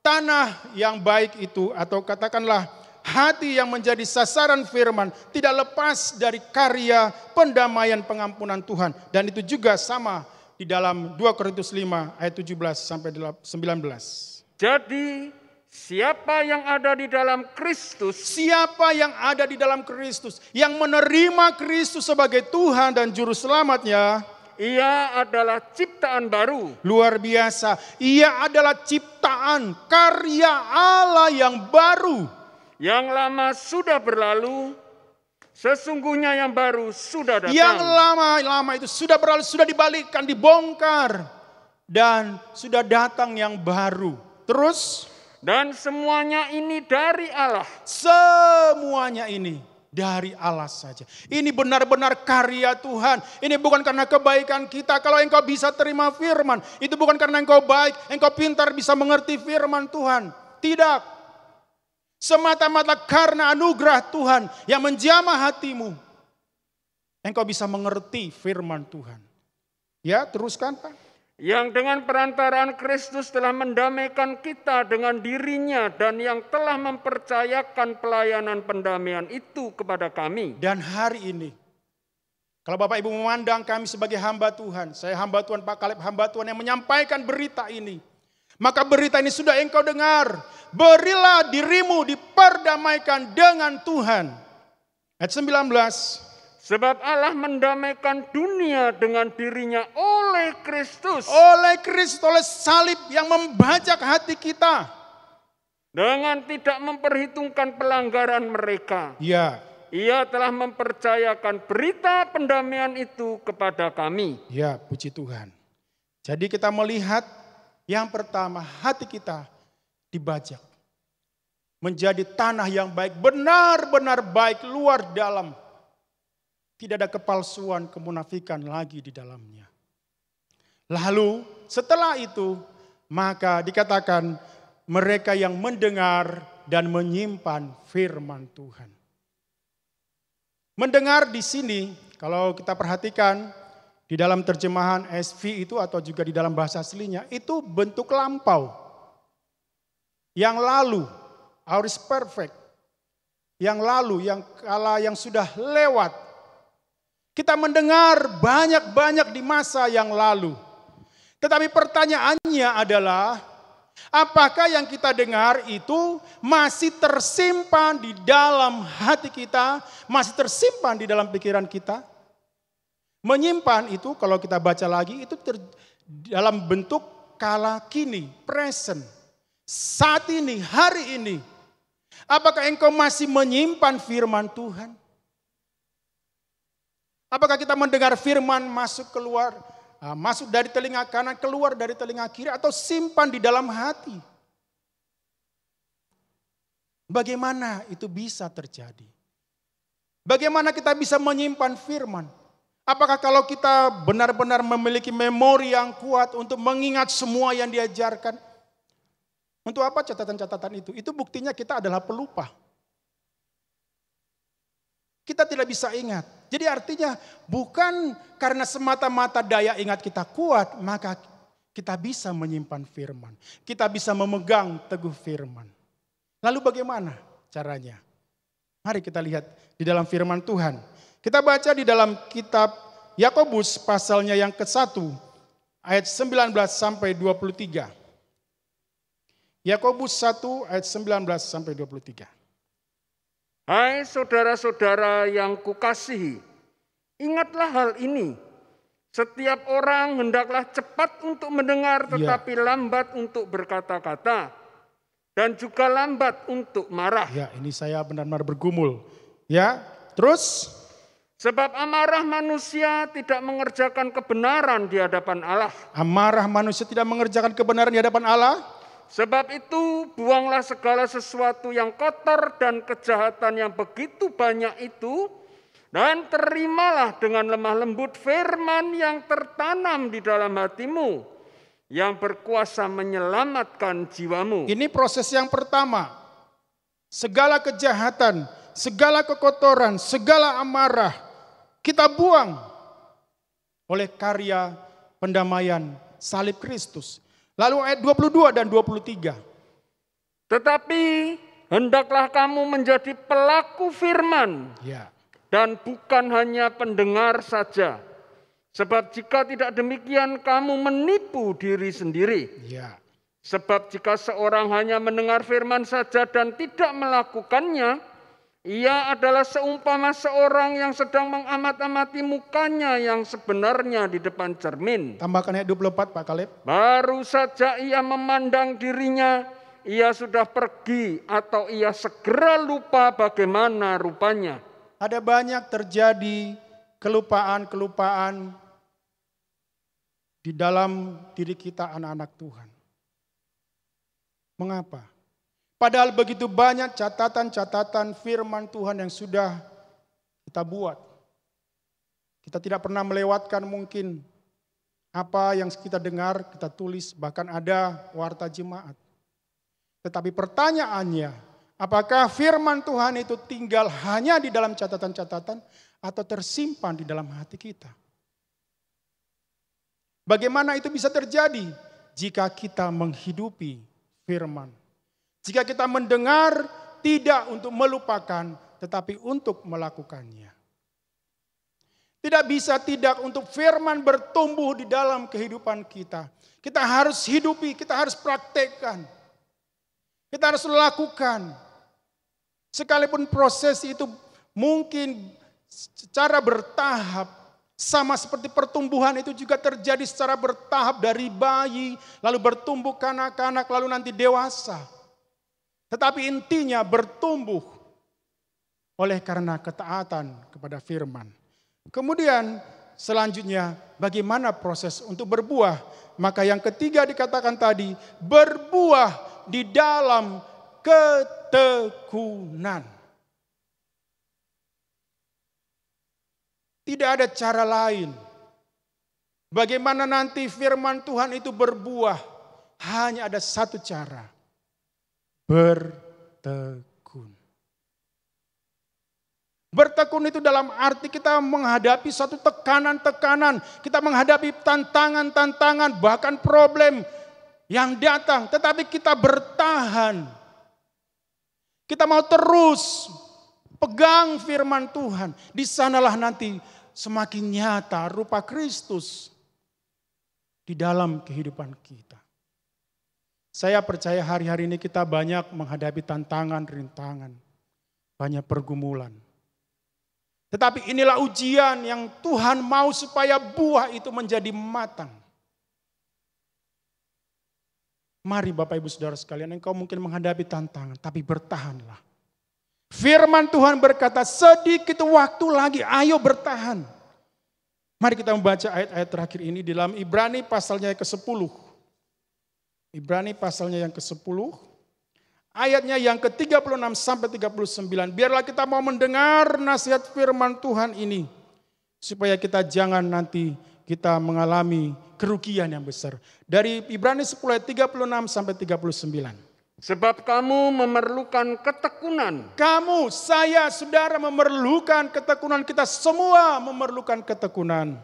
S3: tanah yang baik itu, atau katakanlah hati yang menjadi sasaran firman, tidak lepas dari karya pendamaian pengampunan Tuhan. Dan itu juga sama di dalam 2 Korintus 5 ayat 17 sampai 19.
S5: Jadi, siapa yang ada di dalam Kristus,
S3: Siapa yang ada di dalam Kristus, yang menerima Kristus sebagai Tuhan dan Juru Selamatnya,
S5: ia adalah ciptaan baru.
S3: luar biasa. Ia adalah ciptaan karya Allah yang baru.
S5: Yang lama sudah berlalu, sesungguhnya yang baru sudah datang.
S3: Yang lama itu sudah berlalu, sudah dibalikkan, dibongkar. Dan sudah datang yang baru. Terus,
S5: Dan semuanya ini dari Allah.
S3: semuanya ini dari Allah saja. Ini benar-benar karya Tuhan. Ini bukan karena kebaikan kita. Kalau engkau bisa terima firman, itu bukan karena engkau baik, engkau pintar bisa mengerti firman Tuhan. Tidak. Semata-mata karena anugerah Tuhan yang menjamah hatimu, engkau bisa mengerti firman Tuhan. Ya, teruskan Pak.
S5: Yang dengan perantaraan Kristus telah mendamaikan kita dengan dirinya dan yang telah mempercayakan pelayanan pendamaian itu kepada kami.
S3: Dan hari ini, kalau Bapak Ibu memandang kami sebagai hamba Tuhan, saya hamba Tuhan, Pak Kaleb hamba Tuhan yang menyampaikan berita ini, maka berita ini sudah engkau dengar. Berilah dirimu diperdamaikan dengan Tuhan. Ayat 19.
S5: Sebab Allah mendamaikan dunia dengan dirinya oleh Kristus.
S3: Oleh Kristus, oleh salib yang membajak hati kita.
S5: Dengan tidak memperhitungkan pelanggaran mereka.
S3: Ya,
S5: Ia telah mempercayakan berita pendamaian itu kepada kami.
S3: ya, puji Tuhan. Jadi kita melihat yang pertama, hati kita dibajak. Menjadi tanah yang baik, benar-benar baik luar dalam. Tidak ada kepalsuan, kemunafikan lagi di dalamnya. Lalu setelah itu, maka dikatakan mereka yang mendengar dan menyimpan firman Tuhan. Mendengar di sini, kalau kita perhatikan di dalam terjemahan SV itu atau juga di dalam bahasa aslinya, itu bentuk lampau. Yang lalu, aorist perfect. Yang lalu, yang kala yang sudah lewat. Kita mendengar banyak-banyak di masa yang lalu. Tetapi pertanyaannya adalah, apakah yang kita dengar itu masih tersimpan di dalam hati kita, masih tersimpan di dalam pikiran kita? Menyimpan itu kalau kita baca lagi itu dalam bentuk kala kini, present. Saat ini, hari ini. Apakah engkau masih menyimpan firman Tuhan? Apakah kita mendengar firman masuk keluar, masuk dari telinga kanan, keluar dari telinga kiri, atau simpan di dalam hati? Bagaimana itu bisa terjadi? Bagaimana kita bisa menyimpan firman? Apakah kalau kita benar-benar memiliki memori yang kuat untuk mengingat semua yang diajarkan? Untuk apa catatan-catatan itu? Itu buktinya kita adalah pelupa. Kita tidak bisa ingat. Jadi artinya bukan karena semata-mata daya ingat kita kuat, maka kita bisa menyimpan firman. Kita bisa memegang teguh firman. Lalu bagaimana caranya? Mari kita lihat di dalam firman Tuhan. Kita baca di dalam kitab Yakobus pasalnya yang ke-1 ayat 19 sampai 23. Yakobus 1 ayat 19 sampai 23.
S5: Hai saudara-saudara yang kukasihi, ingatlah hal ini. Setiap orang hendaklah cepat untuk mendengar tetapi lambat untuk berkata-kata. Dan juga lambat untuk marah.
S3: Ya, ini saya benar-benar bergumul. Ya, terus?
S5: Sebab amarah manusia tidak mengerjakan kebenaran di hadapan Allah.
S3: Amarah manusia tidak mengerjakan kebenaran di hadapan Allah.
S5: Sebab itu buanglah segala sesuatu yang kotor dan kejahatan yang begitu banyak itu. Dan terimalah dengan lemah lembut firman yang tertanam di dalam hatimu, yang berkuasa menyelamatkan jiwamu.
S3: Ini proses yang pertama. Segala kejahatan, segala kekotoran, segala amarah kita buang oleh karya pendamaian salib Kristus. Lalu ayat 22 dan 23.
S5: Tetapi hendaklah kamu menjadi pelaku firman.
S3: Ya.
S5: Dan bukan hanya pendengar saja. Sebab jika tidak demikian kamu menipu diri sendiri.
S3: Ya.
S5: Sebab jika seorang hanya mendengar firman saja dan tidak melakukannya, ia adalah seumpama seorang yang sedang mengamat-amati mukanya yang sebenarnya di depan cermin.
S3: Tambahkan ayat 24 Pak Kaleb.
S5: Baru saja ia memandang dirinya, ia sudah pergi atau ia segera lupa bagaimana rupanya.
S3: Ada banyak terjadi kelupaan-kelupaan di dalam diri kita anak-anak Tuhan. Mengapa? Padahal begitu banyak catatan-catatan firman Tuhan yang sudah kita buat. Kita tidak pernah melewatkan mungkin apa yang kita dengar, kita tulis, bahkan ada warta jemaat. Tetapi pertanyaannya, apakah firman Tuhan itu tinggal hanya di dalam catatan-catatan atau tersimpan di dalam hati kita? Bagaimana itu bisa terjadi jika kita menghidupi firman? Jika kita mendengar tidak untuk melupakan tetapi untuk melakukannya. Tidak bisa tidak untuk firman bertumbuh di dalam kehidupan kita. Kita harus hidupi, kita harus praktekkan. Kita harus lakukan. Sekalipun proses itu mungkin secara bertahap, sama seperti pertumbuhan itu juga terjadi secara bertahap dari bayi, lalu bertumbuh kanak-kanak, lalu nanti dewasa. Tetapi intinya bertumbuh oleh karena ketaatan kepada firman. Kemudian selanjutnya bagaimana proses untuk berbuah? Maka yang ketiga dikatakan tadi, berbuah di dalam ketekunan. Tidak ada cara lain. Bagaimana nanti firman Tuhan itu berbuah? Hanya ada satu cara. Bertekun. Bertekun itu dalam arti kita menghadapi satu tekanan-tekanan. Kita menghadapi tantangan-tantangan, bahkan problem yang datang. Tetapi kita bertahan. Kita mau terus pegang firman Tuhan. Di sanalah nanti semakin nyata rupa Kristus di dalam kehidupan kita. Saya percaya hari-hari ini kita banyak menghadapi tantangan, rintangan. Banyak pergumulan. Tetapi inilah ujian yang Tuhan mau supaya buah itu menjadi matang. Mari Bapak Ibu Saudara sekalian, engkau mungkin menghadapi tantangan, tapi bertahanlah. Firman Tuhan berkata, sedikit waktu lagi, ayo bertahan. Mari kita membaca ayat-ayat terakhir ini di dalam Ibrani pasalnya yang ke-10. Ibrani pasalnya yang ke-10. Ayatnya yang ke-36 sampai 39. Biarlah kita mau mendengar nasihat firman Tuhan ini. Supaya kita jangan nanti kita mengalami kerugian yang besar. Dari Ibrani 10 ayat 36 sampai 39.
S5: Sebab kamu memerlukan ketekunan.
S3: Kamu, saya, saudara memerlukan ketekunan. Kita semua memerlukan ketekunan.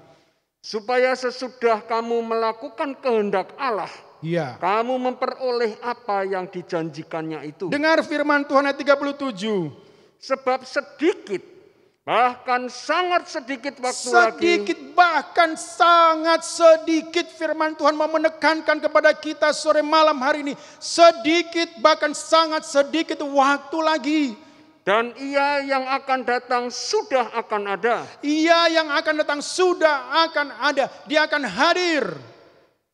S5: Supaya sesudah kamu melakukan kehendak Allah.
S3: Ya.
S5: Kamu memperoleh apa yang dijanjikannya itu.
S3: Dengar firman Tuhan ayat 37.
S5: Sebab sedikit Bahkan sangat sedikit waktu lagi.
S3: Bahkan sangat sedikit firman Tuhan mau menekankan kepada kita sore malam hari ini. Sedikit, bahkan sangat sedikit waktu lagi.
S5: Dan Ia yang akan datang sudah akan ada.
S3: Ia yang akan datang sudah akan ada. Dia akan hadir.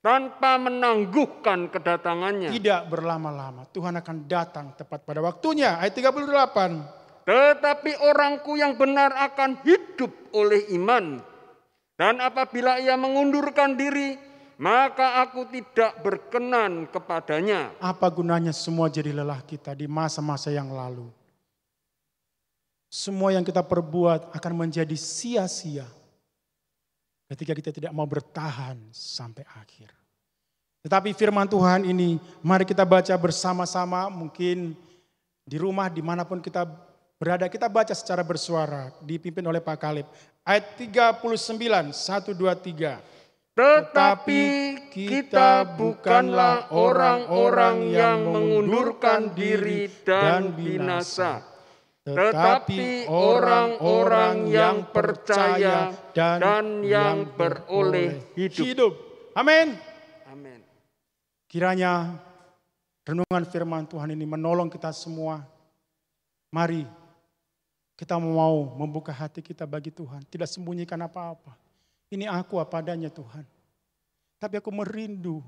S5: Tanpa menangguhkan kedatangannya.
S3: Tidak berlama-lama. Tuhan akan datang tepat pada waktunya. Ayat 38.
S5: Tetapi orangku yang benar akan hidup oleh iman. Dan apabila ia mengundurkan diri, maka aku tidak berkenan kepadanya.
S3: Apa gunanya semua jadi lelah kita di masa-masa yang lalu? Semua yang kita perbuat akan menjadi sia-sia ketika kita tidak mau bertahan sampai akhir. Tetapi firman Tuhan ini, mari kita baca bersama-sama, mungkin di rumah dimanapun kita berada, kita baca secara bersuara, dipimpin oleh Pak Kalib. Ayat 39, 1, 2, 3.
S5: Tetapi kita bukanlah orang-orang yang mengundurkan diri dan binasa. Tetapi orang-orang yang percaya dan yang beroleh hidup.
S3: Amin.
S5: Amin.
S3: Kiranya renungan firman Tuhan ini menolong kita semua. Mari kita mau membuka hati kita bagi Tuhan. Tidak sembunyikan apa-apa. Ini aku apa adanya Tuhan. Tapi aku merindu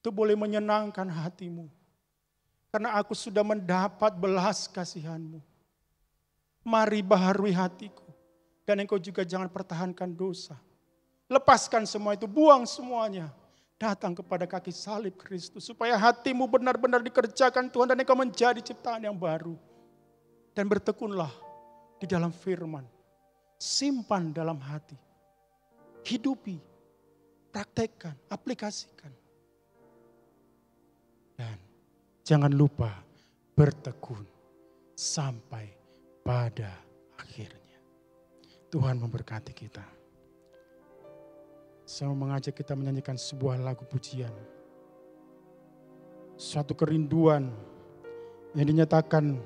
S3: itu boleh menyenangkan hatimu. Karena aku sudah mendapat belas kasihan-Mu. Mari baharui hatiku. Dan engkau juga jangan pertahankan dosa. Lepaskan semua itu, buang semuanya. Datang kepada kaki salib Kristus. Supaya hatimu benar-benar dikerjakan Tuhan dan engkau menjadi ciptaan yang baru. Dan bertekunlah di dalam firman. Simpan dalam hati. Hidupi. Praktekkan. Aplikasikan. Dan jangan lupa bertekun. Sampai pada akhirnya. Tuhan memberkati kita. Saya mau mengajak kita menyanyikan sebuah lagu pujian. Suatu kerinduan yang dinyatakan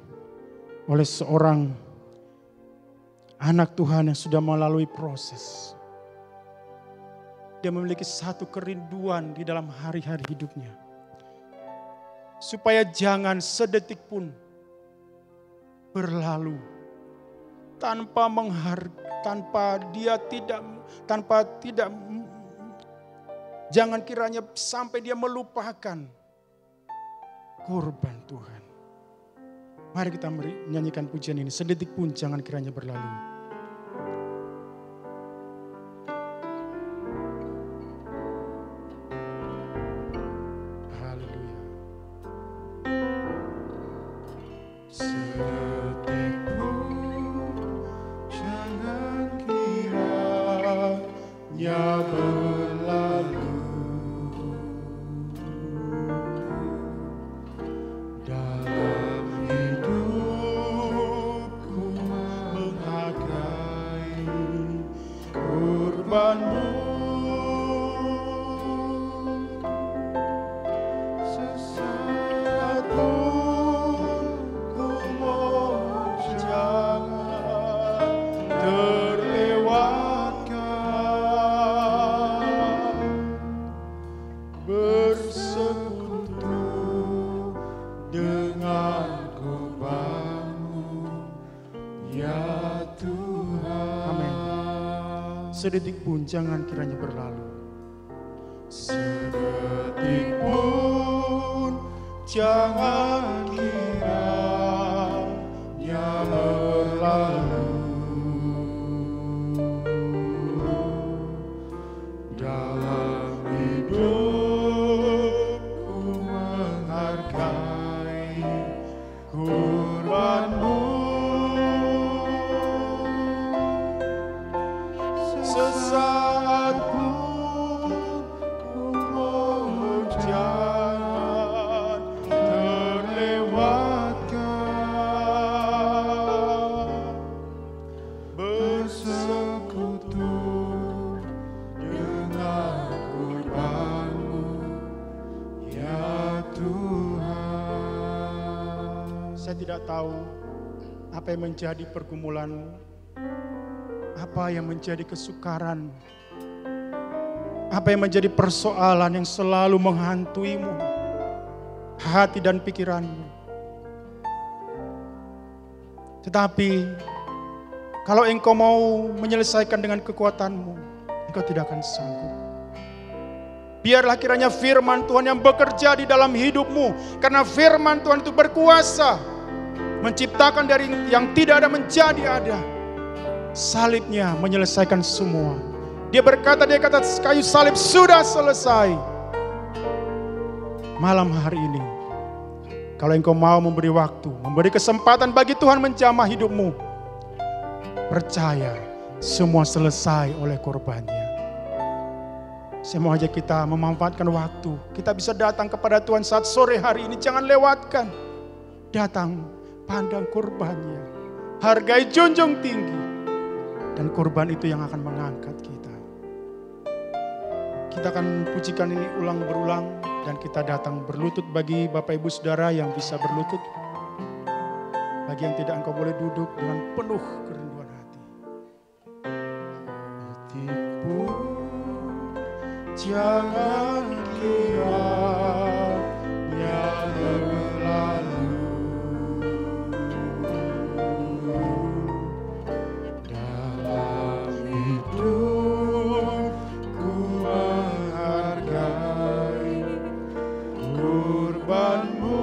S3: oleh seorang anak Tuhan yang sudah melalui proses. Dia memiliki satu kerinduan di dalam hari-hari hidupnya. Supaya jangan sedetik pun berlalu tanpa jangan kiranya sampai dia melupakan korban Tuhan. Mari kita menyanyikan pujian ini. Sedetik pun jangan kiranya berlalu. Haleluya.
S1: Sedetik pun jangan kiranya berlalu. Dalam hidupku menghargai korban-Mu. Sesaat pun ku mohon jangan terlewatkan. Bersekutu dengan korban-Mu, ya Tuhan.
S3: Amin. Sedetik pun jangan kiranya berlalu.
S1: Sedetik pun jangan kiranya berlalu. Dalam hidupku menghargai korban-Mu. Sesaat pun ku mohon jangan terlewatkan. Bersekutu dengan korban-Mu, ya Tuhan.
S3: Saya tidak tahu apa yang menjadi pergumulanmu. Apa yang menjadi kesukaran? Apa yang menjadi persoalan yang selalu menghantuimu, hati dan pikiranmu? Tetapi kalau engkau mau menyelesaikan dengan kekuatanmu, engkau tidak akan sanggup. Biarlah kiranya firman Tuhan yang bekerja di dalam hidupmu. Karena firman Tuhan itu berkuasa menciptakan dari yang tidak ada menjadi ada. Salibnya menyelesaikan semua. Dia berkata di atas kayu salib, sudah selesai. Malam hari ini, kalau engkau mau memberi waktu, memberi kesempatan bagi Tuhan menjamah hidupmu, percaya semua selesai oleh korbannya. Saya mau ajak kita memanfaatkan waktu. Kita bisa datang kepada Tuhan saat sore hari ini. Jangan lewatkan. Datang, pandang korbannya. Hargai, junjung tinggi. Dan korban itu yang akan mengangkat kita. Kita akan pujikan ini ulang berulang. Dan kita datang berlutut bagi Bapak Ibu Saudara yang bisa berlutut. Bagi yang tidak, engkau boleh duduk dengan penuh kerinduan hati.
S1: Hatiku jangan kira yang berlalu, dalam hidupku menghargai kurbanmu.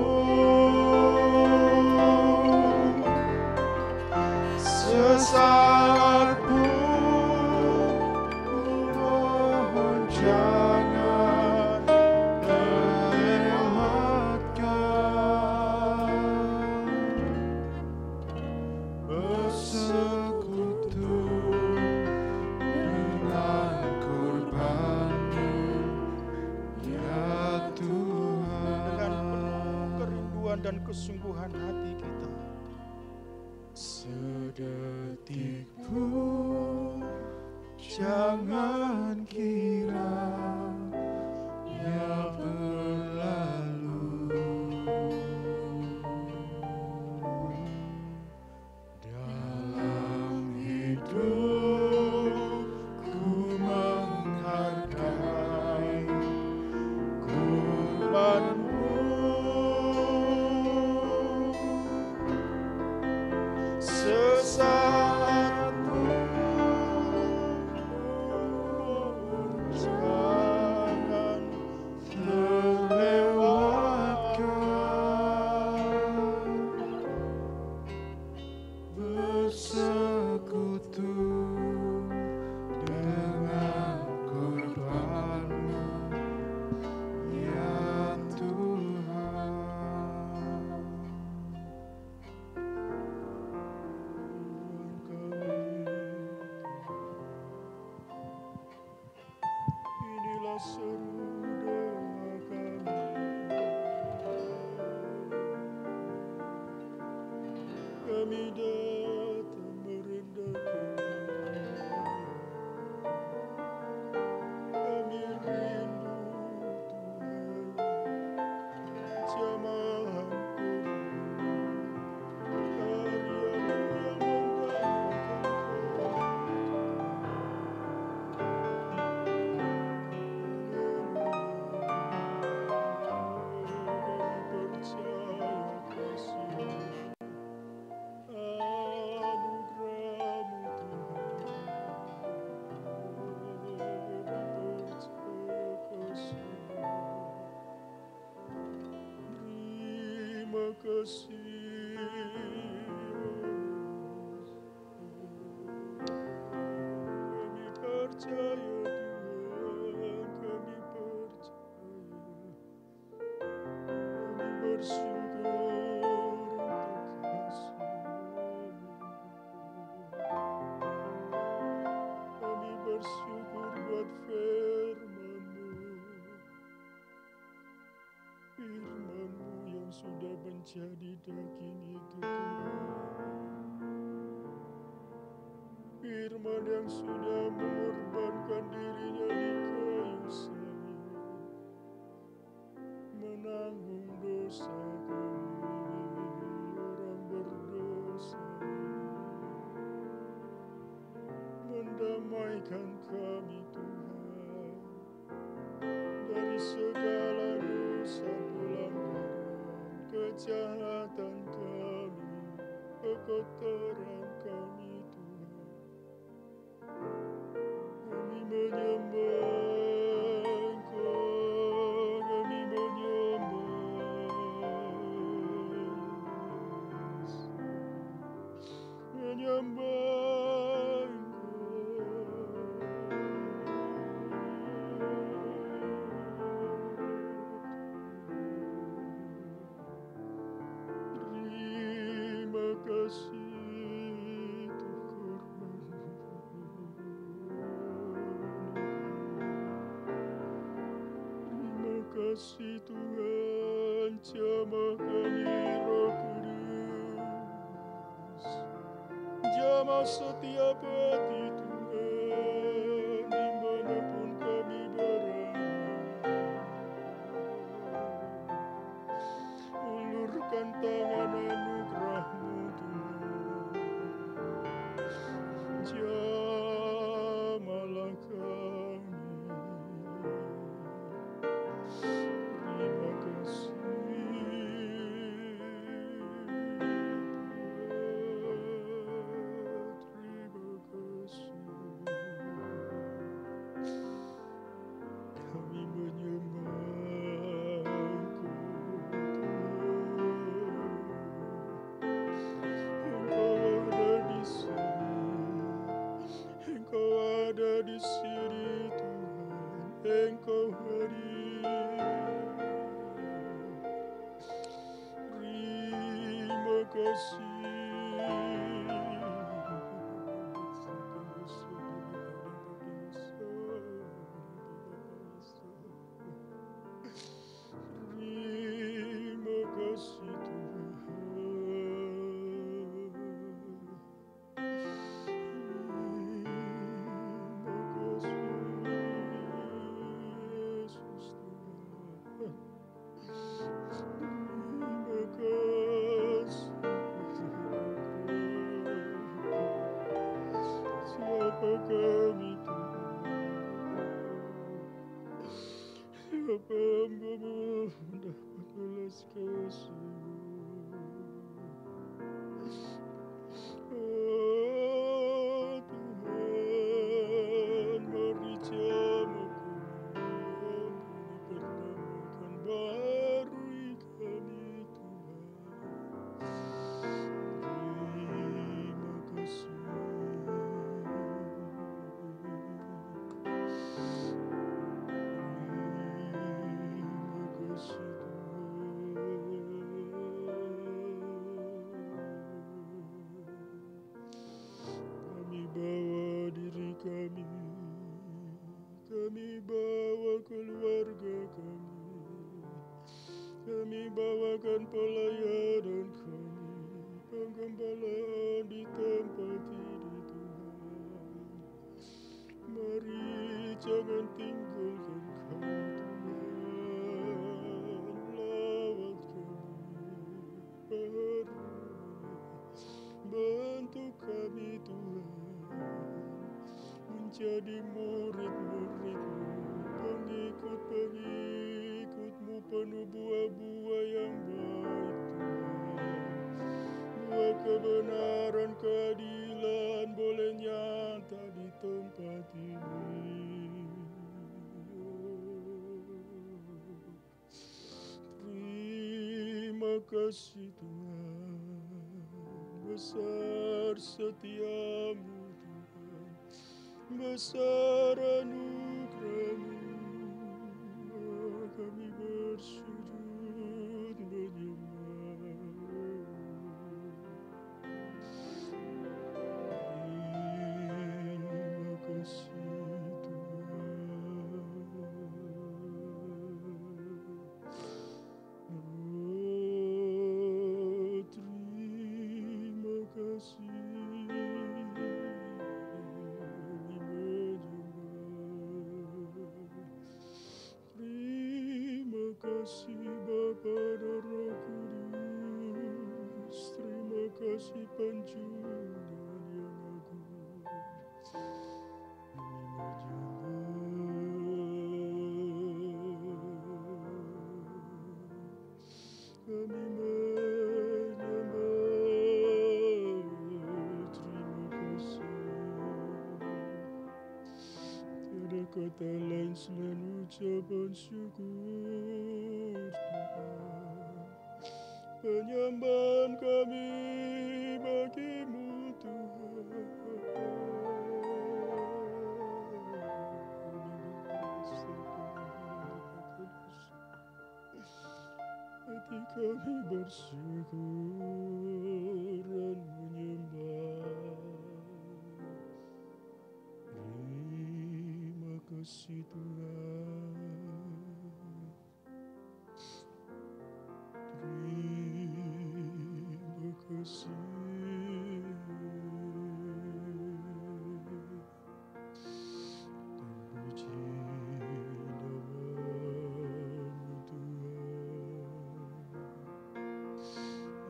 S1: Sesaat pun ku mohon jangan terlewatkan. Bersekutu dengan kurbanmu, ya Tuhan.
S3: Dengan penuh kerinduan dan kesungguhan hati kita.
S1: Sedetik pun jangan kira yang berlalu, dalam hidupku menghargai kurbanmu. Sesaat pun jangan terlewatkan. Bersekutu dengan kurbanmu, ya Tuhan. Inilah seru doa kami. Kami datang merendahkan. Kami rindu Tuhan, jamaah karyamu yang kami percaya Tuhan, kami percaya, kami bersyukur untuk kasih-Mu. Kami bersyukur buat firman-Mu, firman-Mu yang sudah menjadi daging itu Tuhan. Firman yang sudah mengorbankan dirinya di kayu salib, menanggung dosa kami, orang berdosa, kami Tuhan, dari segala dosa pelanggaran, kejahatan kami, kekotoran kami Tuhan. Kami menyembah Engkau, kami menyembah Terima kasih Terima kasih Tuhan, jamah kami Roh Kudus, jamah setiap hati Tuhan, dimanapun kami berada. Ulurkan tangan anugerah-Mu Tuhan, jamahlah kami. Terima kasih terima kasih. Kami menyembah Engkau ada di sini, Engkau ada di sini Tuhan, Engkau hadir. Terima kasih. Terima kasih Tuhan. Terima kasih Yesus Tuhan. Terima kasih. Siapa kami Tuhan? Siapa hamba-Mu mendapat belas kasih-Mu? Oh Tuhan, mari jamah kami, pertamakan barui kami Tuhan. Terima kasih. Kami bawa diri kami bawa keluarga kami bawakan pelayanan kami, penggembalaan di tempat ini Tuhan. Mari jangan tinggalkan kami Tuhan, lawat kami, bantu kami Tuhan, menjadi murid-murid-Mu, pengikut-pengikut-Mu, penuh buah-buah yang baik Tuhan. Buah kebenaran, keadilan boleh nyata di tempat ini. Terima kasih Tuhan, besar setiamu Tuhan, besar anugerah-Mu. Kami bersujud menyembah. Terima kasih Tuhan. Oh, terima kasih. Terima kasih Bapa dan Roh Kudus, terima kasih Panjunan yang agung. Kami kami menyembah. Terima kasih. Tiada kata lain selain ucapan syukur Tuhan. Penyembahan kami bagimu Tuhan. Hati kami bersyukur dan menyembah. Terima kasih Tuhan. Terima kasih. Terpuji namamu Tuhan.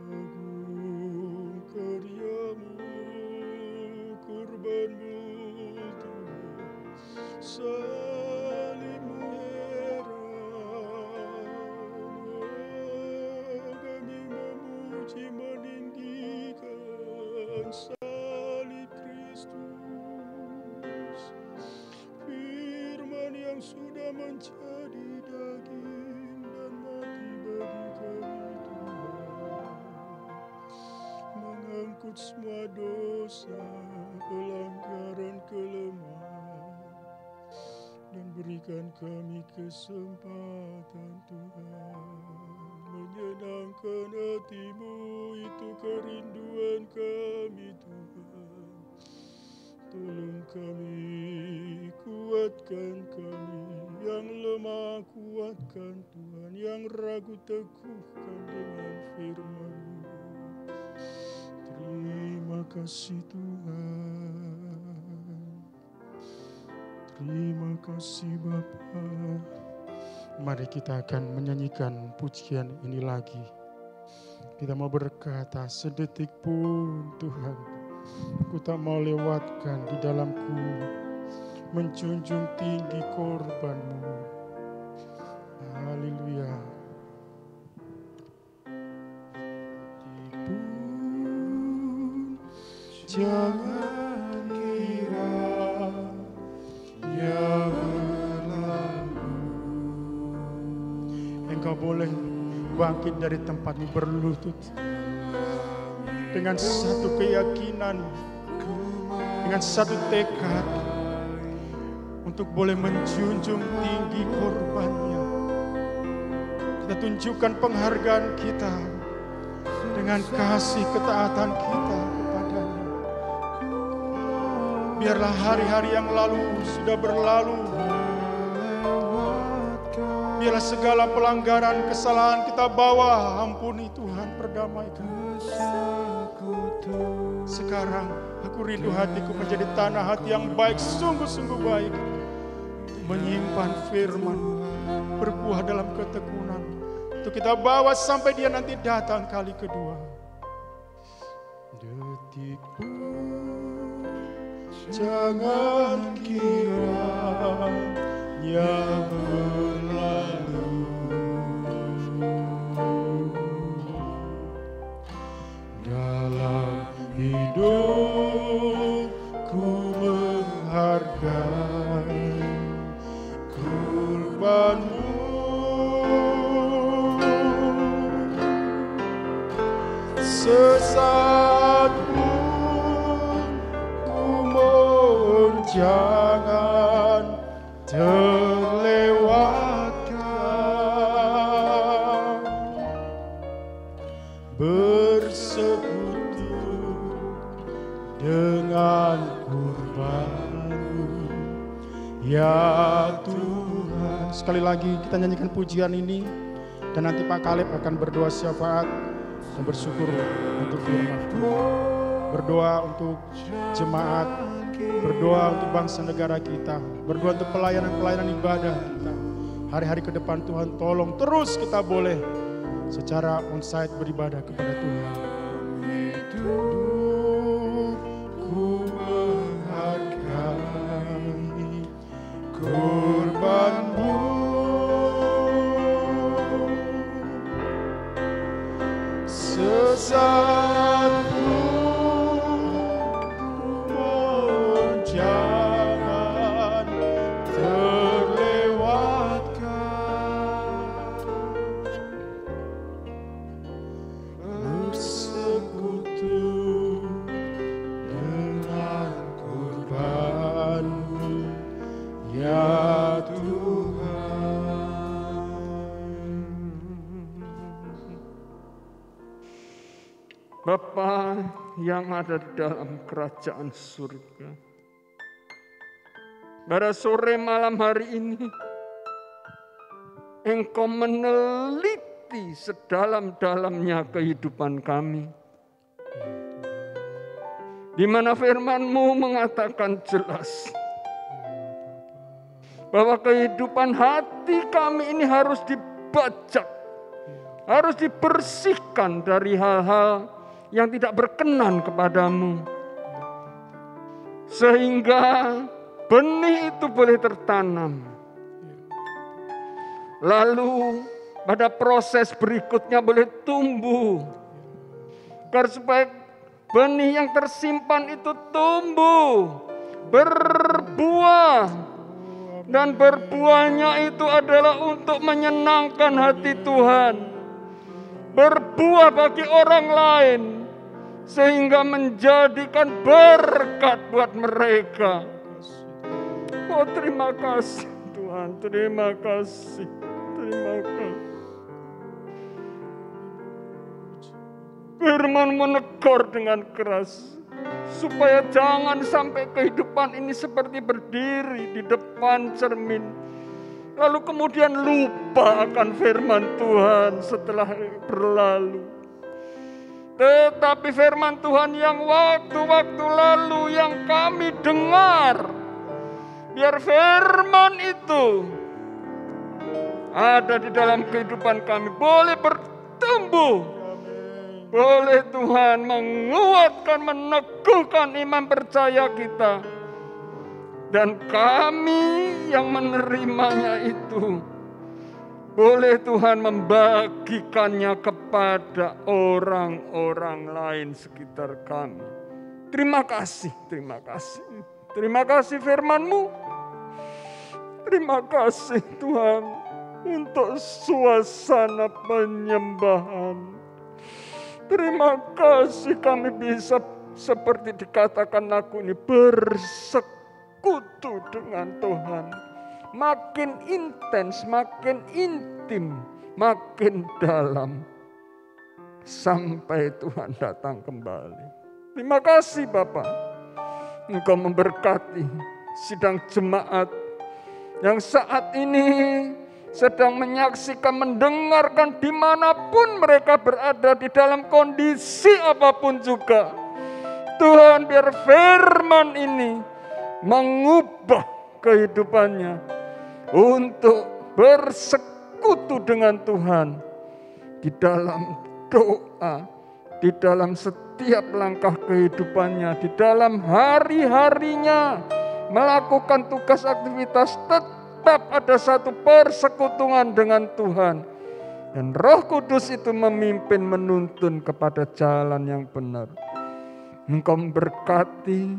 S1: Agung karyamu, kurbanmu Tuhan. Salibmu heran, kami memuji meninggikan salib Kristus. Firman yang sudah menjadi daging dan mati bagi kami Tuhan. Mengangkut semua dosa, pelanggaran, kelemahan, dan berikan kami kesempatan Tuhan. Menyenangkan hatimu itu kerinduan kami Tuhan. Tolong kami, kuatkan kami, yang lemah kuatkan Tuhan, yang ragu teguhkan dengan firman-Mu. Terima kasih Tuhan. Terima kasih Bapa. Mari kita akan menyanyikan pujian ini lagi. Kita mau berkata, sedetik pun Tuhan, ku tak mau lewatkan di dalamku menjunjung tinggi korban-Mu. Haleluya. Jangan kira yang berlalu. Engkau boleh bangkit dari tempatmu berlutut dengan satu keyakinan, dengan satu tekad untuk boleh menjunjung tinggi korbannya. Kita tunjukkan penghargaan kita dengan kasih ketaatan kita kepadanya. Biarlah hari-hari yang lalu sudah berlalu. Biarlah segala pelanggaran, kesalahan kita bawa, ampuni Tuhan, perdamaikan. Sekarang aku rindu hatiku menjadi tanah hati yang baik, sungguh-sungguh baik, menyimpan firman, berbuah dalam ketekunan, untuk kita bawa sampai Dia nanti datang kali kedua. Detik pun jangan kira yang berlalu. Dalam hidupku menghargai kurban-Mu. Sesaat pun ku mohon jangan terlewatkan, bersekutu dengan kurban-Mu ya Tuhan. Sekali lagi kita nyanyikan pujian ini, dan nanti Pak Kaleb akan berdoa syafaat dan bersyukur untuk firman, berdoa untuk jemaat, berdoa untuk bangsa negara kita, berdoa untuk pelayanan-pelayanan ibadah kita. Hari-hari ke depan Tuhan tolong terus kita boleh secara onsite beribadah kepada Tuhan. Hidupku menghargai kurban-Mu.
S3: Sesaat mohon jangan terlewatkan, bersekutu dengan kurban-Mu ya Tuhan.
S5: Bapa yang ada di dalam kerajaan surga, pada sore malam hari ini, Engkau meneliti sedalam-dalamnya kehidupan kami. Di mana firman-Mu mengatakan jelas bahwa kehidupan hati kami ini harus dibajak, harus dibersihkan dari hal-hal yang tidak berkenan kepadamu. Sehingga benih itu boleh tertanam. Lalu pada proses berikutnya boleh tumbuh. Agar supaya benih yang tersimpan itu tumbuh, berbuah. Dan berbuahnya itu adalah untuk menyenangkan hati Tuhan. Berbuah bagi orang lain. Sehingga menjadikan berkat buat mereka. Oh, terima kasih Tuhan, terima kasih, terima kasih. Firman menegur dengan keras, supaya jangan sampai kehidupan ini seperti berdiri di depan cermin, lalu kemudian lupa akan firman Tuhan setelah berlalu. Tetapi firman Tuhan yang waktu-waktu lalu yang kami dengar, biar firman itu ada di dalam kehidupan kami, boleh bertumbuh, boleh Tuhan menguatkan, meneguhkan iman percaya kita, dan kami yang menerimanya itu boleh Tuhan membagikannya kepada orang-orang lain sekitar kami. Terima kasih, terima kasih. Terima kasih firman-Mu. Terima kasih Tuhan untuk suasana penyembahan. Terima kasih kami bisa seperti dikatakan aku ini bersekutu dengan Tuhan. Makin intens, makin intim, makin dalam. Sampai Tuhan datang kembali. Terima kasih Bapa. Engkau memberkati sidang jemaat yang saat ini sedang menyaksikan, mendengarkan dimanapun mereka berada, di dalam kondisi apapun juga. Tuhan, biar firman ini mengubah kehidupannya untuk bersekutu dengan Tuhan di dalam doa, di dalam setiap langkah kehidupannya, di dalam hari-harinya melakukan tugas aktivitas, tetap ada satu persekutuan dengan Tuhan. Dan Roh Kudus itu memimpin, menuntun kepada jalan yang benar. Engkau memberkati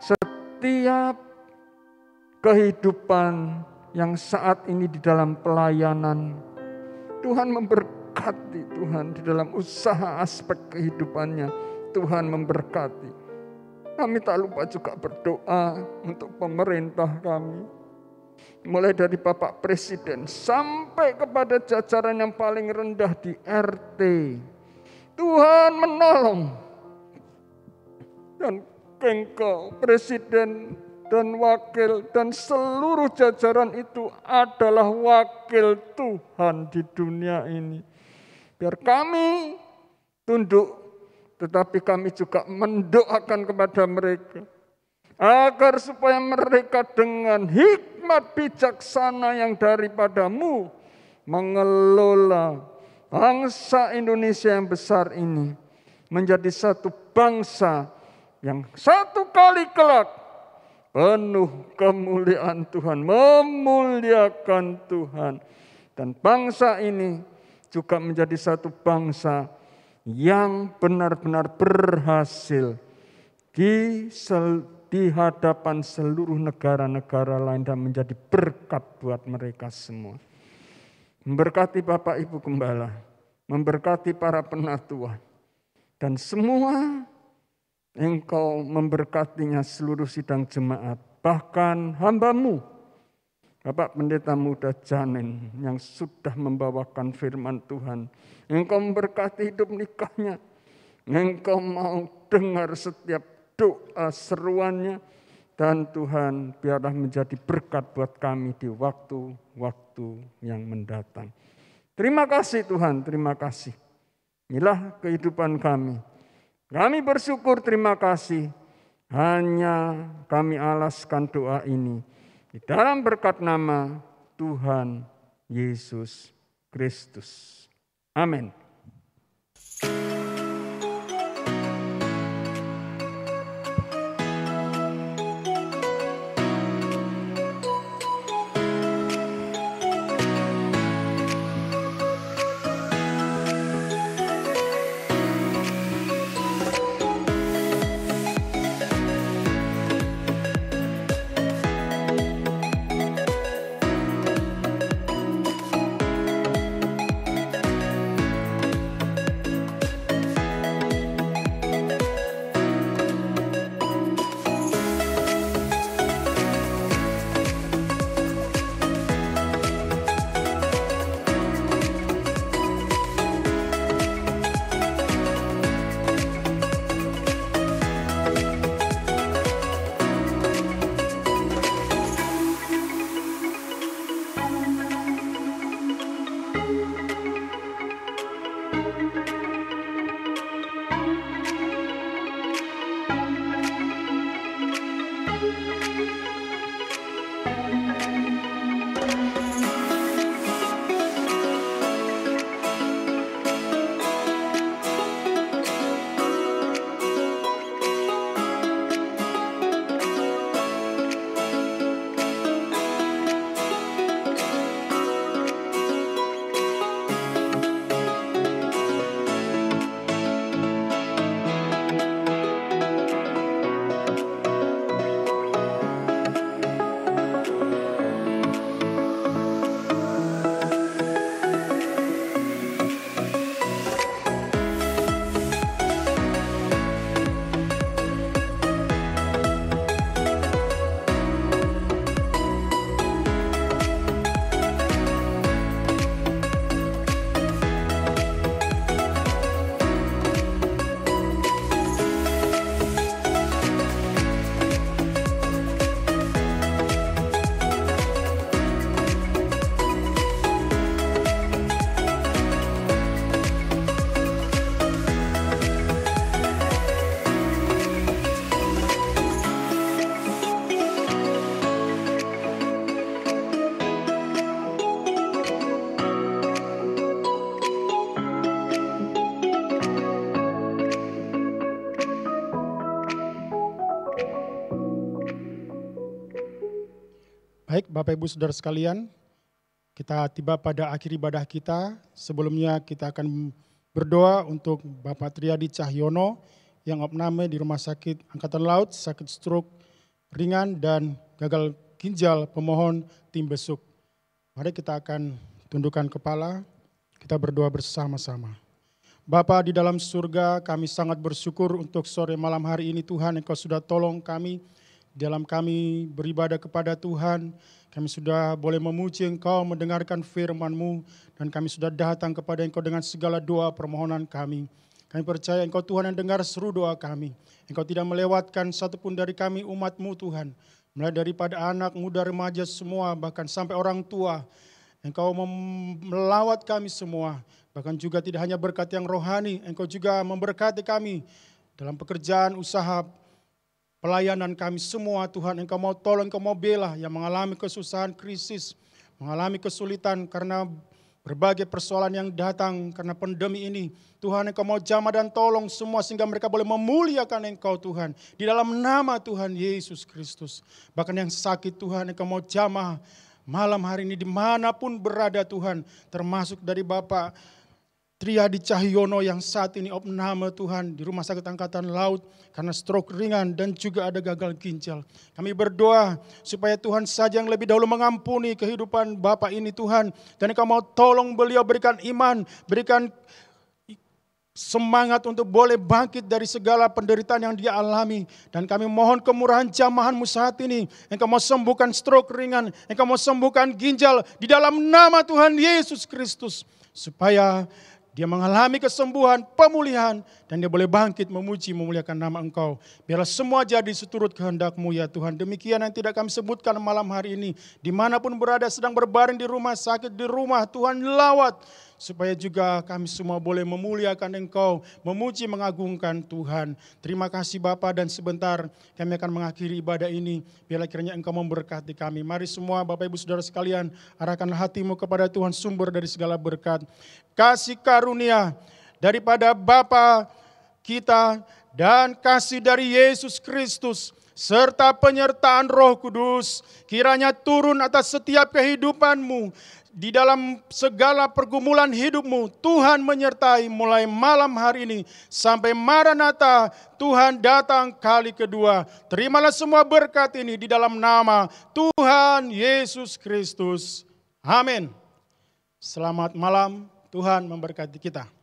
S5: setiap kehidupan yang saat ini di dalam pelayanan. Tuhan memberkati, Tuhan di dalam usaha aspek kehidupannya. Tuhan memberkati. Kami tak lupa juga berdoa untuk pemerintah kami. Mulai dari Bapak Presiden sampai kepada jajaran yang paling rendah di RT. Tuhan menolong. Dan Engkau Presiden dan wakil dan seluruh jajaran itu adalah wakil Tuhan di dunia ini. Biar kami tunduk, tetapi kami juga mendoakan kepada mereka. Agar supaya mereka dengan hikmat bijaksana yang daripadamu mengelola bangsa Indonesia yang besar ini menjadi satu bangsa yang satu kali kelak penuh kemuliaan Tuhan, memuliakan Tuhan. Dan bangsa ini juga menjadi satu bangsa yang benar-benar berhasil di hadapan seluruh negara-negara lain dan menjadi berkat buat mereka semua. Memberkati Bapak Ibu Gembala, memberkati para penatua, dan semua Engkau memberkatinya seluruh sidang jemaat, bahkan hamba-Mu, Bapak Pendeta Muda Janin yang sudah membawakan firman Tuhan. Engkau memberkati hidup nikahnya, Engkau mau dengar setiap doa seruannya, dan Tuhan biarlah menjadi berkat buat kami di waktu-waktu yang mendatang. Terima kasih Tuhan, terima kasih. Inilah kehidupan kami. Kami bersyukur, terima kasih. Hanya kami alaskan doa ini di dalam berkat nama Tuhan Yesus Kristus. Amin.
S3: Baik, Bapak Ibu Saudara sekalian, kita tiba pada akhir ibadah kita. Sebelumnya kita akan berdoa untuk Bapak Triadi Cahyono yang opname di Rumah Sakit Angkatan Laut, sakit stroke ringan dan gagal ginjal, pemohon tim besuk. Mari kita akan tundukkan kepala, kita berdoa bersama-sama. Bapa di dalam surga, kami sangat bersyukur untuk sore malam hari ini Tuhan, Engkau sudah tolong kami dalam kami beribadah kepada Tuhan. Kami sudah boleh memuji Engkau, mendengarkan firman-Mu, dan kami sudah datang kepada Engkau dengan segala doa permohonan kami. Kami percaya Engkau Tuhan yang dengar seru doa kami. Engkau tidak melewatkan satupun dari kami umat-Mu Tuhan. Mulai daripada anak, muda, remaja semua, bahkan sampai orang tua. Engkau melawat kami semua. Bahkan juga tidak hanya berkat yang rohani, Engkau juga memberkati kami dalam pekerjaan, usaha, pelayanan kami semua Tuhan. Engkau mau tolong, Engkau mau bela yang mengalami kesusahan, krisis, mengalami kesulitan karena berbagai persoalan yang datang karena pandemi ini. Tuhan, Engkau mau jamah dan tolong semua sehingga mereka boleh memuliakan Engkau Tuhan. Di dalam nama Tuhan Yesus Kristus. Bahkan yang sakit Tuhan, Engkau mau jamah malam hari ini dimanapun berada Tuhan. Termasuk dari Bapak Triadi Cahyono yang saat ini opname Tuhan di Rumah Sakit Angkatan Laut karena stroke ringan dan juga ada gagal ginjal. Kami berdoa supaya Tuhan saja yang lebih dahulu mengampuni kehidupan Bapak ini Tuhan. Dan Engkau mau tolong beliau, berikan iman, berikan semangat untuk boleh bangkit dari segala penderitaan yang dia alami. Dan kami mohon kemurahan jamahan-Mu saat ini. Engkau mau sembuhkan stroke ringan, Engkau mau sembuhkan ginjal di dalam nama Tuhan Yesus Kristus. Supaya dia mengalami kesembuhan, pemulihan, dan dia boleh bangkit memuji, memuliakan nama Engkau. Biarlah semua jadi seturut kehendak-Mu ya Tuhan. Demikian yang tidak kami sebutkan malam hari ini. Dimanapun berada, sedang berbaring di rumah sakit, di rumah, Tuhan lawat. Supaya juga kami semua boleh memuliakan Engkau, memuji, mengagungkan Tuhan. Terima kasih Bapa, dan sebentar kami akan mengakhiri ibadah ini. Biarlah kiranya Engkau memberkati kami. Mari semua Bapak Ibu Saudara sekalian, arahkan hatimu kepada Tuhan, sumber dari segala berkat. Kasih karunia daripada Bapa kita dan kasih dari Yesus Kristus serta penyertaan Roh Kudus kiranya turun atas setiap kehidupanmu. Di dalam segala pergumulan hidupmu, Tuhan menyertai mulai malam hari ini sampai Maranatha, Tuhan datang kali kedua. Terimalah semua berkat ini di dalam nama Tuhan Yesus Kristus. Amin. Selamat malam, Tuhan memberkati kita.